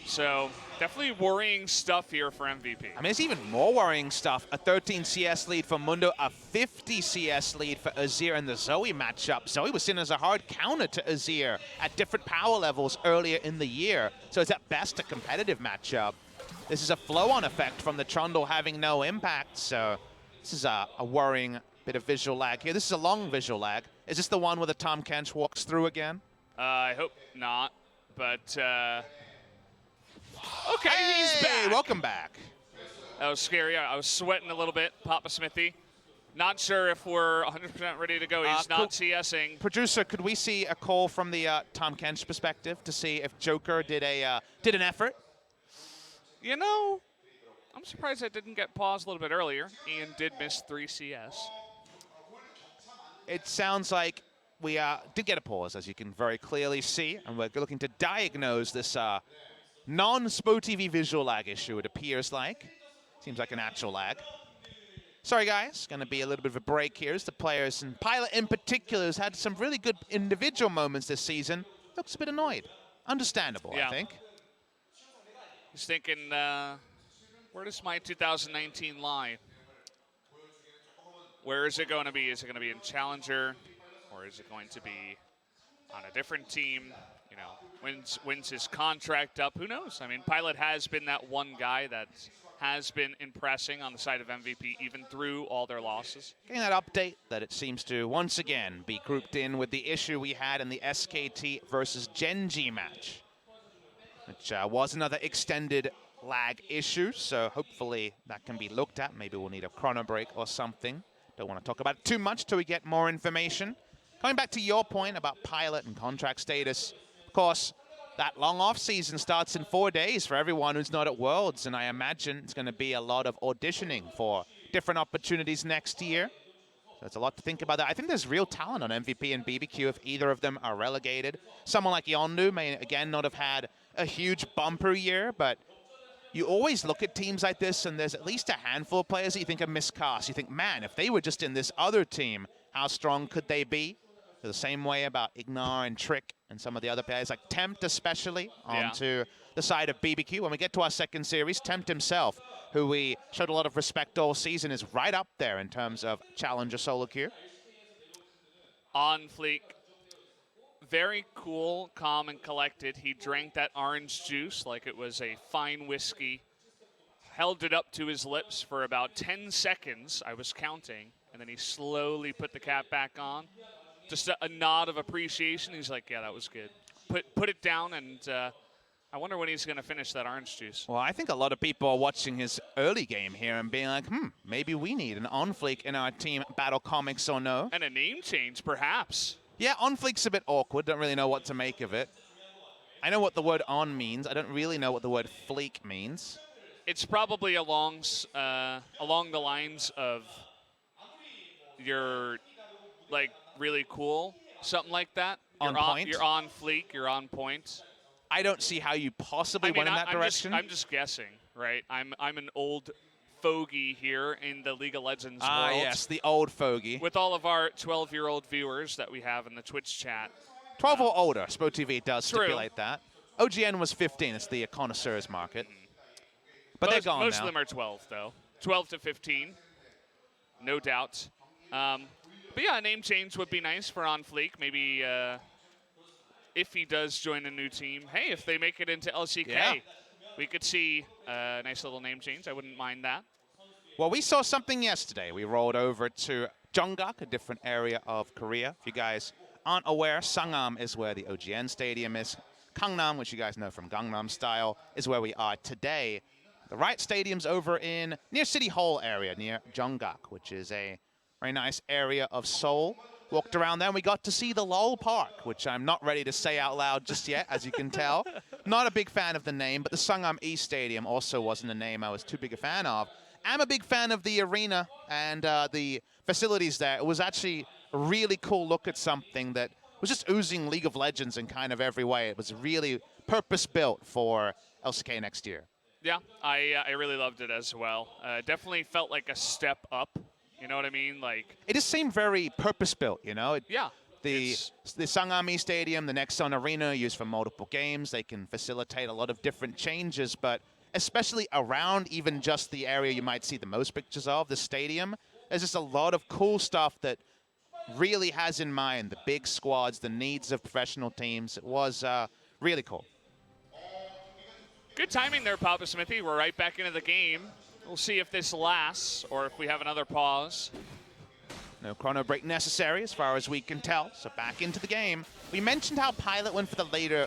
So definitely worrying stuff here for MVP. I mean, it's even more worrying stuff. A 13 CS lead for Mundo, a 50 CS lead for Azir in the Zoe matchup. Zoe was seen as a hard counter to Azir at different power levels earlier in the year. So it's at best a competitive matchup. This is a flow-on effect from the Trundle having no impact. So this is a worrying bit of visual lag here. This is a long visual lag. Is this the one where the Tom Kench walks through again? I hope not, but... Okay, hey, he's back. Welcome back. That was scary. I was sweating a little bit, Papa Smithy. Not sure if we're 100% ready to go. He's not CSing. Producer, could we see a call from the Tom Kench perspective to see if Joker did an effort? You know, I'm surprised that didn't get paused a little bit earlier. Ian did miss 3 CS. It sounds like we did get a pause, as you can very clearly see, and we're looking to diagnose this non-Spo TV visual lag issue, it appears like. Seems like an actual lag. Sorry, guys. Going to be a little bit of a break here as the players, and Pilot in particular, has had some really good individual moments this season. Looks a bit annoyed. Understandable, Yeah. I think. He's thinking, where does my 2019 lie? Where is it going to be? Is it going to be in Challenger, or is it going to be on a different team? You know, wins his contract up. Who knows? I mean, Pilot has been that one guy that has been impressing on the side of MVP even through all their losses. Getting that update that it seems to once again be grouped in with the issue we had in the SKT versus Genji match, which was another extended lag issue, so hopefully that can be looked at. Maybe we'll need a chrono break or something. Don't want to talk about it too much till we get more information. Coming back to your point about Pilot and contract status, of course, that long off season starts in 4 days for everyone who's not at Worlds, and I imagine it's going to be a lot of auditioning for different opportunities next year. So it's a lot to think about that. I think there's real talent on MVP and BBQ if either of them are relegated. Someone like Yondu may, again, not have had a huge bumper year, but you always look at teams like this, and there's at least a handful of players that you think are miscast. You think, man, if they were just in this other team, how strong could they be? The same way about Ignar and Trick and some of the other players, like Tempt especially, onto the side of BBQ. When we get to our second series, Tempt himself, who we showed a lot of respect all season, is right up there in terms of challenger solo queue. On Fleek, very cool, calm, and collected. He drank that orange juice like it was a fine whiskey, held it up to his lips for about 10 seconds, I was counting, and then he slowly put the cap back on. Just a nod of appreciation. He's like, yeah, that was good. Put it down, and I wonder when he's going to finish that orange juice. Well, I think a lot of people are watching his early game here and being like, maybe we need an on-fleek in our team, BattleComics or no. And a name change, perhaps. Yeah, on-fleek's a bit awkward. Don't really know what to make of it. I know what the word on means. I don't really know what the word fleek means. It's probably along the lines of you're, like, really cool, something like that. On point? You're on fleek, you're on point. I don't see how you possibly went in that direction. I'm just guessing, right? I'm an old fogey here in the League of Legends world. Ah, yes, the old fogey. With all of our 12-year-old viewers that we have in the Twitch chat. 12 or older, Spo TV does True. stipulate that. OGN was 15. It's the connoisseurs market. But they're gone most now. of them are 12, though. 12 to 15, no doubt. But yeah, a name change would be nice for On Fleek. Maybe if he does join a new team. Hey, if they make it into LCK, we could see a nice little name change. I wouldn't mind that. Well, we saw something yesterday. We rolled over to Jeonggak, a different area of Korea. If you guys aren't aware, Sangam is where the OGN Stadium is. Gangnam, which you guys know from Gangnam Style, is where we are today. The Riot Stadium's over in near City Hall area, near Jeonggak, which is a very nice area of Seoul. Walked around there and we got to see the LOL Park, which I'm not ready to say out loud just yet, as you can tell. Not a big fan of the name, but the Sangam East Stadium also wasn't a name I was too big a fan of. I'm a big fan of the arena and the facilities there. It was actually a really cool look at something that was just oozing League of Legends in kind of every way. It was really purpose-built for LCK next year. Yeah, I really loved it as well. Definitely felt like a step up. You know what I mean? Like it just seemed very purpose-built, you know? Yeah. The Sangami Stadium, the Nexon Arena, used for multiple games. They can facilitate a lot of different changes, but especially around even just the area you might see the most pictures of, the stadium, there's just a lot of cool stuff that really has in mind the big squads, the needs of professional teams. It was really cool. Good timing there, Papa Smithy. We're right back into the game. We'll see if this lasts or if we have another pause. No chrono break necessary as far as we can tell, so back into the game. We mentioned how Pilot went for the later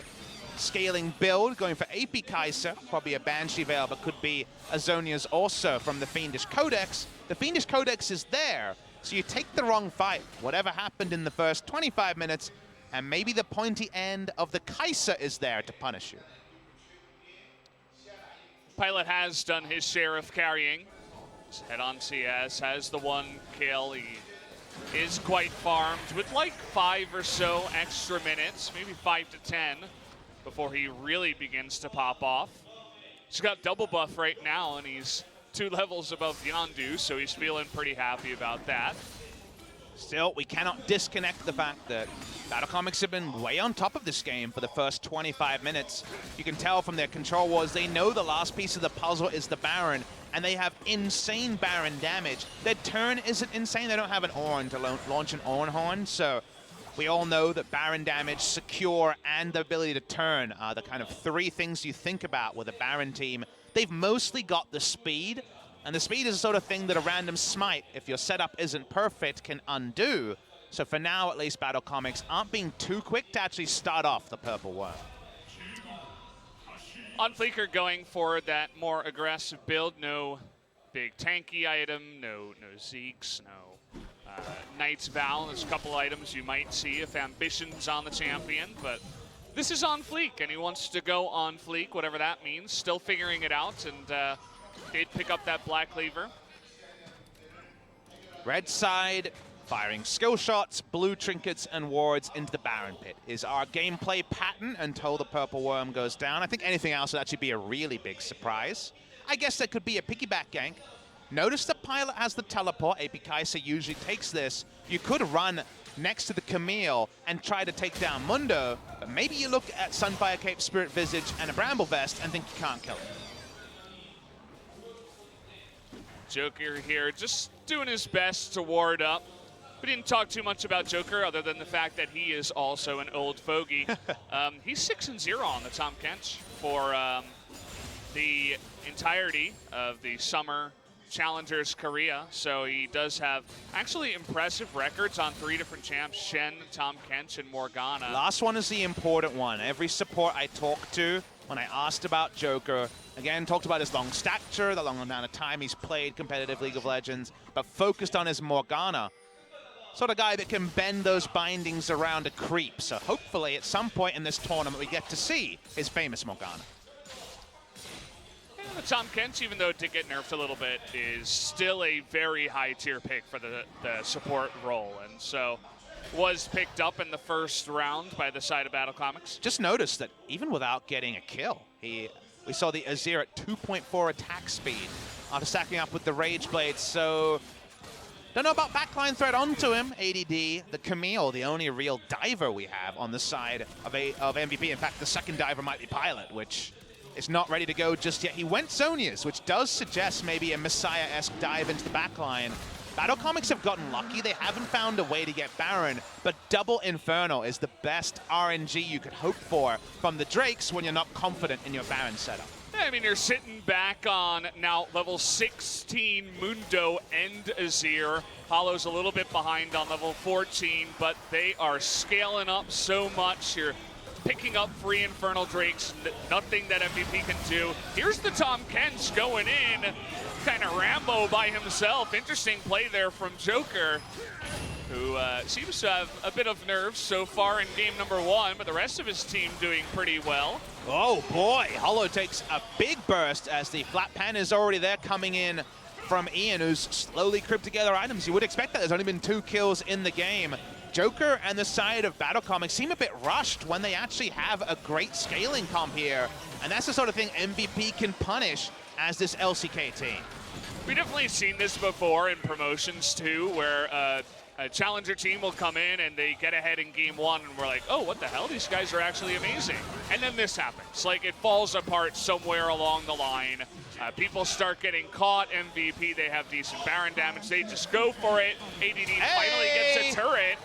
scaling build, going for AP Kai'Sa, probably a Banshee Veil, but could be Azonia's also from the Fiendish Codex. The Fiendish Codex is there, so you take the wrong fight. Whatever happened in the first 25 minutes, and maybe the pointy end of the Kai'Sa is there to punish you. Pilot has done his share of carrying. His head on CS, has the 1 kill. He is quite farmed with like 5 or so extra minutes, maybe 5 to 10, before he really begins to pop off. He's got double buff right now, and he's 2 levels above Yondu, so he's feeling pretty happy about that. Still, we cannot disconnect the fact that BattleComics have been way on top of this game for the first 25 minutes. You can tell from their control wars, they know the last piece of the puzzle is the Baron, and they have insane Baron damage. Their turn isn't insane. They don't have an Ornn to launch an Ornn Horn, so we all know that Baron damage, secure, and the ability to turn are the kind of 3 things you think about with a Baron team. They've mostly got the speed, and the speed is the sort of thing that a random smite, if your setup isn't perfect, can undo. So for now, at least, BattleComics aren't being too quick to actually start off the Purple Worm. On FLICKR going for that more aggressive build, no big tanky item, no Zeeks, no Knight's Vow. There's a couple items you might see if Ambition's on the champion, but this is on Fleek, and he wants to go on Fleek, whatever that means. Still figuring it out, and did pick up that Black Cleaver. Red side, firing skill shots, blue trinkets, and wards into the Baron pit is our gameplay pattern until the Purple Worm goes down. I think anything else would actually be a really big surprise. I guess there could be a piggyback gank. Notice the Pilot has the teleport. AP Kai'Sa usually takes this. You could run next to the Camille and try to take down Mundo, but maybe you look at Sunfire Cape, Spirit Visage, and a Bramble Vest and think you can't kill it. Joker here just doing his best to ward up. We didn't talk too much about Joker other than the fact that he is also an old fogey. He's 6-0 on the Tahm Kench for the entirety of the Summer Challengers Korea. So he does have actually impressive records on 3 different champs, Shen, Tahm Kench, and Morgana. Last one is the important one. Every support I talked to when I asked about Joker, again, talked about his long stature, the long amount of time he's played competitive League of Legends, but focused on his Morgana. Sort of guy that can bend those bindings around a creep. So hopefully at some point in this tournament we get to see his famous Morgana. The Tahm Kench, even though it did get nerfed a little bit, is still a very high tier pick for the support role. And so was picked up in the first round by the side of BattleComics. Just notice that even without getting a kill, we saw the Azir at 2.4 attack speed after stacking up with the Rage Blade. So don't know about backline threat onto him. ADD, the Camille, the only real diver we have on the side of MVP. In fact, the second diver might be Pilot, which is not ready to go just yet. He went Zhonya's, which does suggest maybe a Messiah-esque dive into the backline. BattleComics have gotten lucky. They haven't found a way to get Baron, but double Inferno is the best RNG you could hope for from the Drakes when you're not confident in your Baron setup. I mean, you're sitting back on now level 16 Mundo and Azir. Hollow's a little bit behind on level 14, but they are scaling up so much. You're picking up free Infernal Drakes, nothing that MVP can do. Here's the Tahm Kench going in, kind of Rambo by himself. Interesting play there from Joker, who seems to have a bit of nerves so far in game number 1, but the rest of his team doing pretty well. Oh boy, Hollow takes a big burst as the flat pan is already there coming in from Ian, who's slowly cribbed together items. You would expect that. There's only been 2 kills in the game. Joker and the side of BattleComics seem a bit rushed when they actually have a great scaling comp here. And that's the sort of thing MVP can punish as this LCK team. We've definitely seen this before in promotions too, where a challenger team will come in and they get ahead in game 1 and we're like, oh, what the hell? These guys are actually amazing. And then this happens. Like, it falls apart somewhere along the line. People start getting caught. MVP, they have decent Baron damage. They just go for it. ADD finally gets a turret.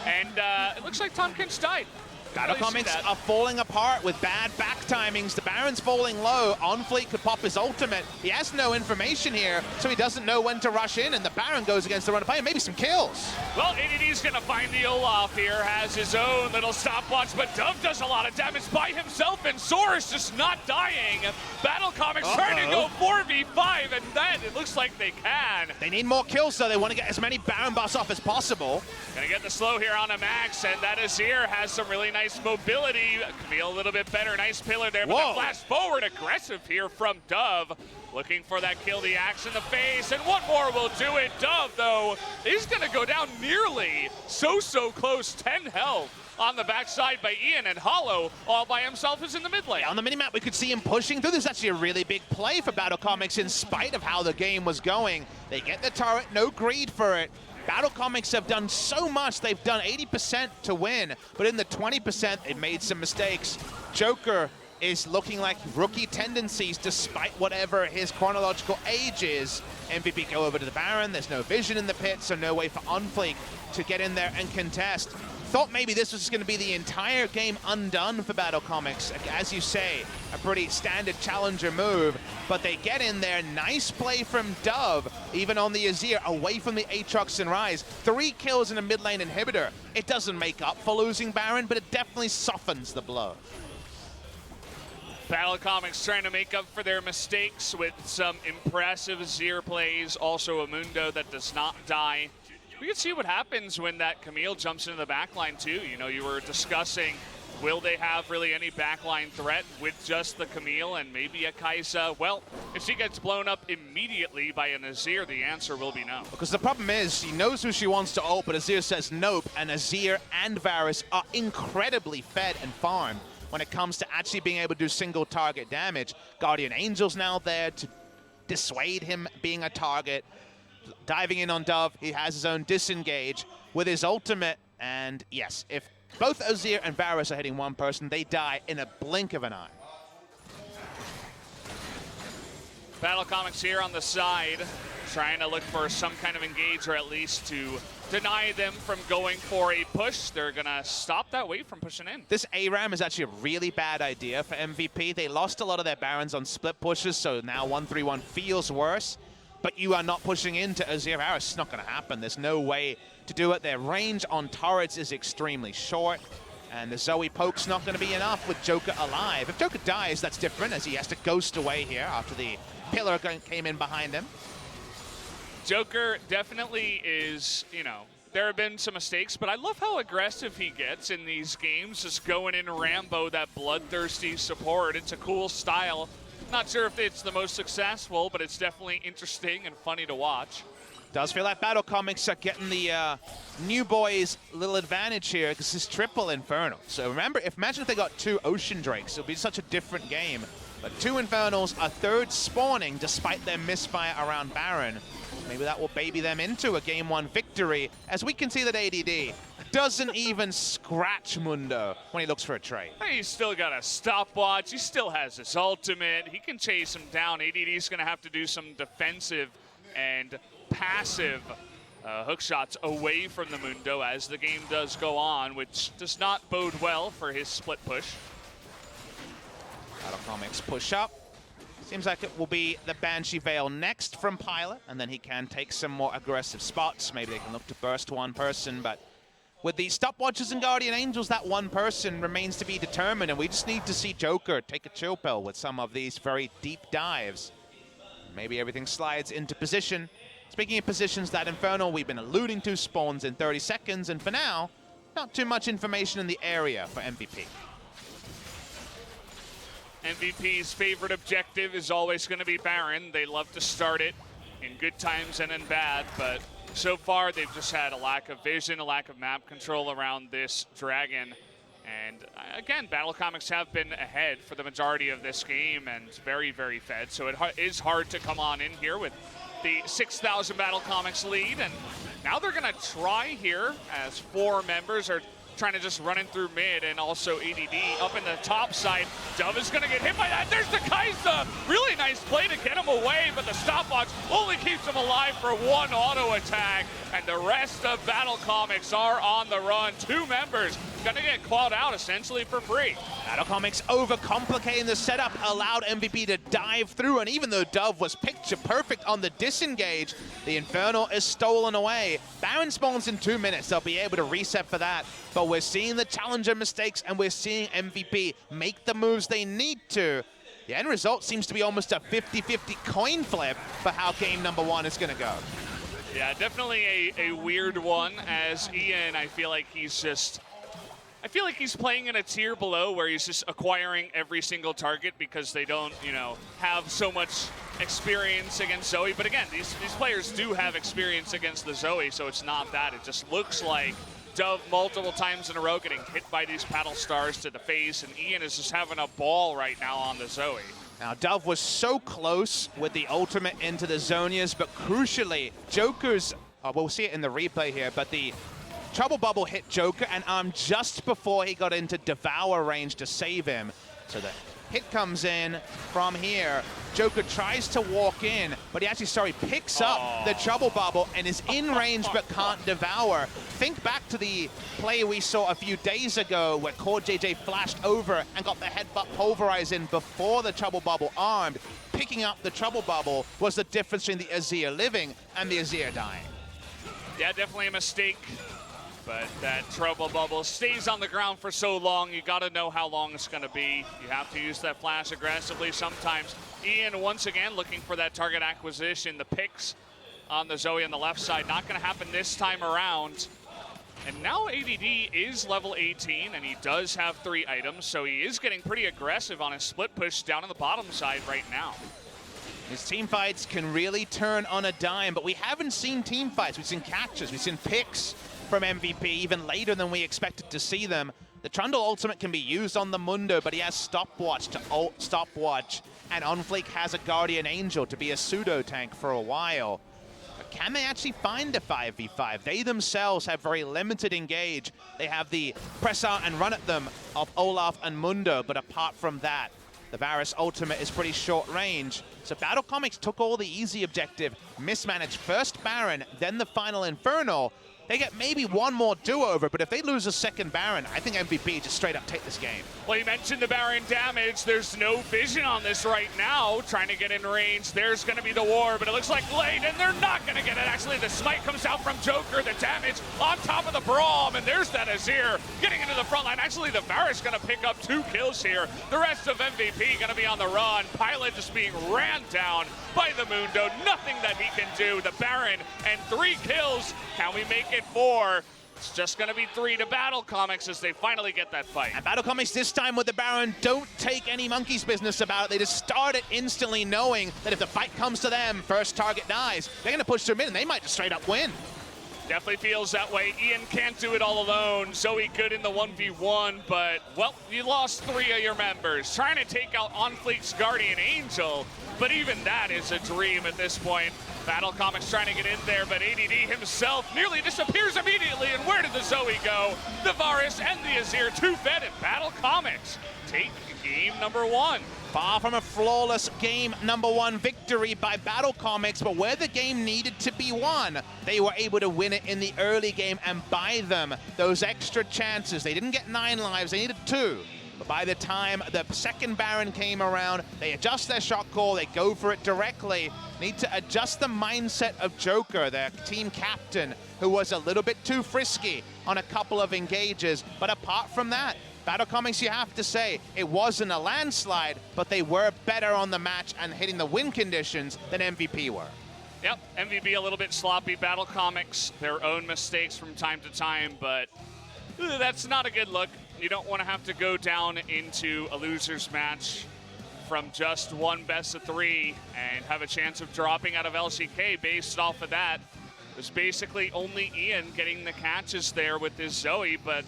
And it looks like Tahm Kench died. BattleComics are falling apart with bad back timings. The Baron's falling low. OnFleet could pop his ultimate. He has no information here, so he doesn't know when to rush in, and the Baron goes against the run of play, and maybe some kills. Well, ADD's going to find the Olaf here, has his own little stopwatch, but Dove does a lot of damage by himself, and Sora's just not dying. BattleComics trying to go 4v5, and that, it looks like they can. They need more kills, though. They want to get as many Baron buffs off as possible. Gonna get the slow here on a Max, and that Azir has some really nice nice mobility. Camille a little bit better. Nice pillar there, but Whoa. the flash forward aggressive here from Dove. Looking for that kill, the axe in the face, and one more will do it. Dove, though, is going to go down nearly so close, 10 health on the backside by Ian, and Hollow all by himself is in the mid lane. Yeah, on the minimap, we could see him pushing through. This is actually a really big play for BattleComics in spite of how the game was going. They get the turret, no greed for it. BattleComics have done so much. They've done 80% to win, but in the 20%, they've made some mistakes. Joker is looking like rookie tendencies despite whatever his chronological age is. MVP go over to the Baron. There's no vision in the pit, so no way for Unfleek to get in there and contest. Thought maybe this was going to be the entire game undone for BattleComics. As you say, a pretty standard challenger move, but they get in there. Nice play from Dove, even on the Azir, away from the Aatrox and Ryze. 3 kills in a mid lane inhibitor. It doesn't make up for losing Baron, but it definitely softens the blow. BattleComics trying to make up for their mistakes with some impressive Azir plays. Also a Mundo that does not die. We can see what happens when that Camille jumps into the backline too. You know, you were discussing, will they have really any backline threat with just the Camille and maybe a Kai'Sa? Well, if she gets blown up immediately by an Azir, the answer will be no. Because the problem is, she knows who she wants to ult, but Azir says nope, and Azir and Varus are incredibly fed and farmed when it comes to actually being able to do single target damage. Guardian Angel's now there to dissuade him being a target. Diving in on Dove, he has his own disengage with his ultimate, and yes, if both Azir and Varus are hitting one person, they die in a blink of an eye. BattleComics here on the side, trying to look for some kind of engage, or at least to deny them from going for a push. They're gonna stop that wave from pushing in. This ARAM is actually a really bad idea for MVP. They lost a lot of their Barons on split pushes, so now 1-3-1 feels worse. But you are not pushing into Azir Varus. It's not going to happen. There's no way to do it. Their range on turrets is extremely short, and the Zoe poke's not going to be enough with Joker alive. If Joker dies, that's different, as he has to ghost away here after the pillar came in behind him. Joker definitely is, you know, there have been some mistakes, but I love how aggressive he gets in these games, just going in Rambo, that bloodthirsty support. It's a cool style. Not sure if it's the most successful, but it's definitely interesting and funny to watch. Does feel like BattleComics are getting the new boys a little advantage here, because this is triple Infernal. So remember, imagine if they got 2 Ocean Drakes, it would be such a different game. But 2 Infernals, a 3rd spawning despite their misfire around Baron. Maybe that will baby them into a Game 1 victory, as we can see that ADD doesn't even scratch Mundo when he looks for a trade. He's still got a stopwatch. He still has his ultimate. He can chase him down. ADD's going to have to do some defensive and passive hook shots away from the Mundo as the game does go on, which does not bode well for his split push. BattleComics push up. Seems like it will be the Banshee Veil next from Pilot, and then he can take some more aggressive spots. Maybe they can look to burst one person, but with the stopwatches and Guardian Angels, that one person remains to be determined, and we just need to see Joker take a chill pill with some of these very deep dives. Maybe everything slides into position. Speaking of positions, that Infernal we've been alluding to spawns in 30 seconds, and for now, not too much information in the area for MVP. MVP's favorite objective is always going to be Baron. They love to start it in good times and in bad, but so far they've just had a lack of vision, a lack of map control around this dragon. And again, BattleComics have been ahead for the majority of this game and very, very fed. So it is hard to come on in here with the 6,000 BattleComics lead. And now they're going to try here as 4 members are trying to just run in through mid, and also ADD up in the top side. Dove is going to get hit by that. There's the Kai'Sa. Really nice play to get him away, but the stopwatch only keeps him alive for 1 auto attack, and the rest of BattleComics are on the run. 2 members going to get clawed out essentially for free. BattleComics overcomplicating the setup allowed MVP to dive through, and even though Dove was picture perfect on the disengage, the Infernal is stolen away. Baron spawns in 2 minutes. They'll be able to reset for that, but we're seeing the challenger mistakes, and we're seeing MVP make the moves they need to. The end result seems to be almost a 50-50 coin flip for how game number 1 is going to go. Yeah, definitely a weird one, as Ian, I feel like he's just I feel like he's playing in a tier below where he's just acquiring every single target because they don't, you know, have so much experience against Zoe. But again, these players do have experience against the Zoe, so it's not that. It just looks like Dove multiple times in a row getting hit by these paddle stars to the face, and Ian is just having a ball right now on the Zoe. Now, Dove was so close with the ultimate into the Zonias, but crucially, Joker's, we'll see it in the replay here, but the Trouble Bubble hit Joker and arm just before he got into Devour range to save him. So the hit comes in from here. Joker tries to walk in, but he actually, picks up the Trouble Bubble and is in range but can't Devour. Think back to the play we saw a few days ago where Core JJ flashed over and got the headbutt pulverize in before the Trouble Bubble armed. Picking up the Trouble Bubble was the difference between the Azir living and the Azir dying. Yeah, definitely a mistake. But that Trouble Bubble stays on the ground for so long, you got to know how long it's going to be. You have to use that flash aggressively sometimes. Ian, once again, looking for that target acquisition. The picks on the Zoe on the left side, not going to happen this time around. And now ADD is level 18, and he does have 3 items, so he is getting pretty aggressive on his split push down on the bottom side right now. His team fights can really turn on a dime, but we haven't seen team fights. We've seen catches, we've seen picks from MVP, even later than we expected to see them. The Trundle ultimate can be used on the Mundo, but he has Stopwatch to ult Stopwatch, and OnFleek has a Guardian Angel to be a pseudo tank for a while. But can they actually find a 5v5? They themselves have very limited engage. They have the press out and run at them of Olaf and Mundo, but apart from that, the Varus ultimate is pretty short range. So BattleComics took all the easy objective, mismanaged first Baron, then the final Infernal. They get maybe one more do-over, but if they lose a second Baron, I think MVP just straight up take this game. Well, you mentioned the Baron damage. There's no vision on this right now. Trying to get in range. There's going to be the war, but it looks like late, and they're not going to get it. Actually, the smite comes out from Joker. The damage on top of the Braum, and there's that Azir getting into the front line. Actually, the Varus going to pick up 2 kills here. The rest of MVP going to be on the run. Pilot just being ran down by the Mundo. Nothing that he can do. The Baron and 3 kills. Can we make it 4? It's just going to be 3 to BattleComics as they finally get that fight. And BattleComics this time with the Baron don't take any monkey's business about it. They just start it instantly knowing that if the fight comes to them, first target dies. They're going to push through mid and they might just straight up win. Definitely feels that way. Ian can't do it all alone. Zoe good in the 1v1, but, well, you lost 3 of your members. Trying to take out OnFleek's Guardian Angel, but even that is a dream at this point. BattleComics trying to get in there, but ADD himself nearly disappears immediately. And where did the Zoe go? The Varus and the Azir, 2-fed, and BattleComics take game number 1. Far from a flawless game number 1 victory by BattleComics, but where the game needed to be won, they were able to win it in the early game and buy them those extra chances. They didn't get 9 lives, they needed 2. But by the time the second Baron came around, they adjust their shot call, they go for it directly. Need to adjust the mindset of Joker, their team captain, who was a little bit too frisky on a couple of engages. But apart from that, BattleComics, you have to say, it wasn't a landslide, but they were better on the match and hitting the win conditions than MVP were. Yep, MVP a little bit sloppy. BattleComics, their own mistakes from time to time, but that's not a good look. You don't want to have to go down into a loser's match from just 1 best-of-3 and have a chance of dropping out of LCK based off of that. It was basically only Ian getting the catches there with his Zoe, but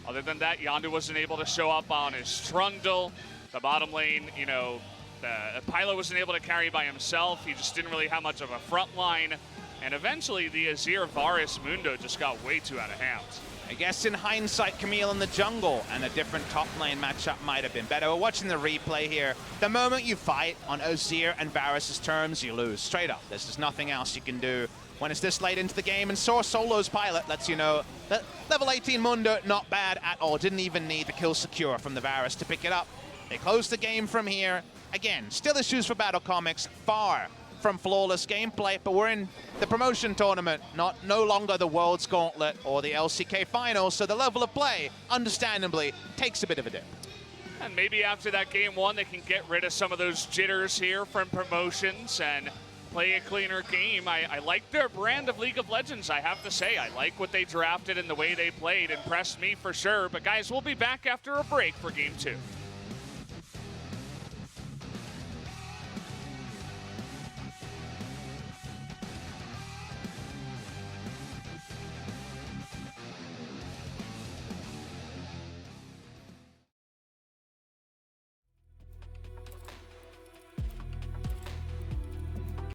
other than that, Yondu wasn't able to show up on his Trundle. The bottom lane, you know, the Pilot wasn't able to carry by himself. He just didn't really have much of a front line. And eventually, the Azir Varus Mundo just got way too out of hand. I guess in hindsight, Camille in the jungle and a different top lane matchup might have been better. We're watching the replay here. The moment you fight on Azir and Varus' terms, you lose. Straight up. There's just nothing else you can do when it's this late into the game. And Source Solo's Pilot lets you know that level 18 Mundo, not bad at all. Didn't even need the kill secure from the Varus to pick it up. They close the game from here. Again, still issues for BattleComics. Far from flawless gameplay, but we're in the promotion tournament, no longer the World's Gauntlet or the LCK Finals, so the level of play, understandably, takes a bit of a dip. And maybe after that game 1, they can get rid of some of those jitters here from promotions and play a cleaner game. I like their brand of League of Legends, I have to say. I like what they drafted and the way they played. Impressed me for sure. But guys, we'll be back after a break for Game 2.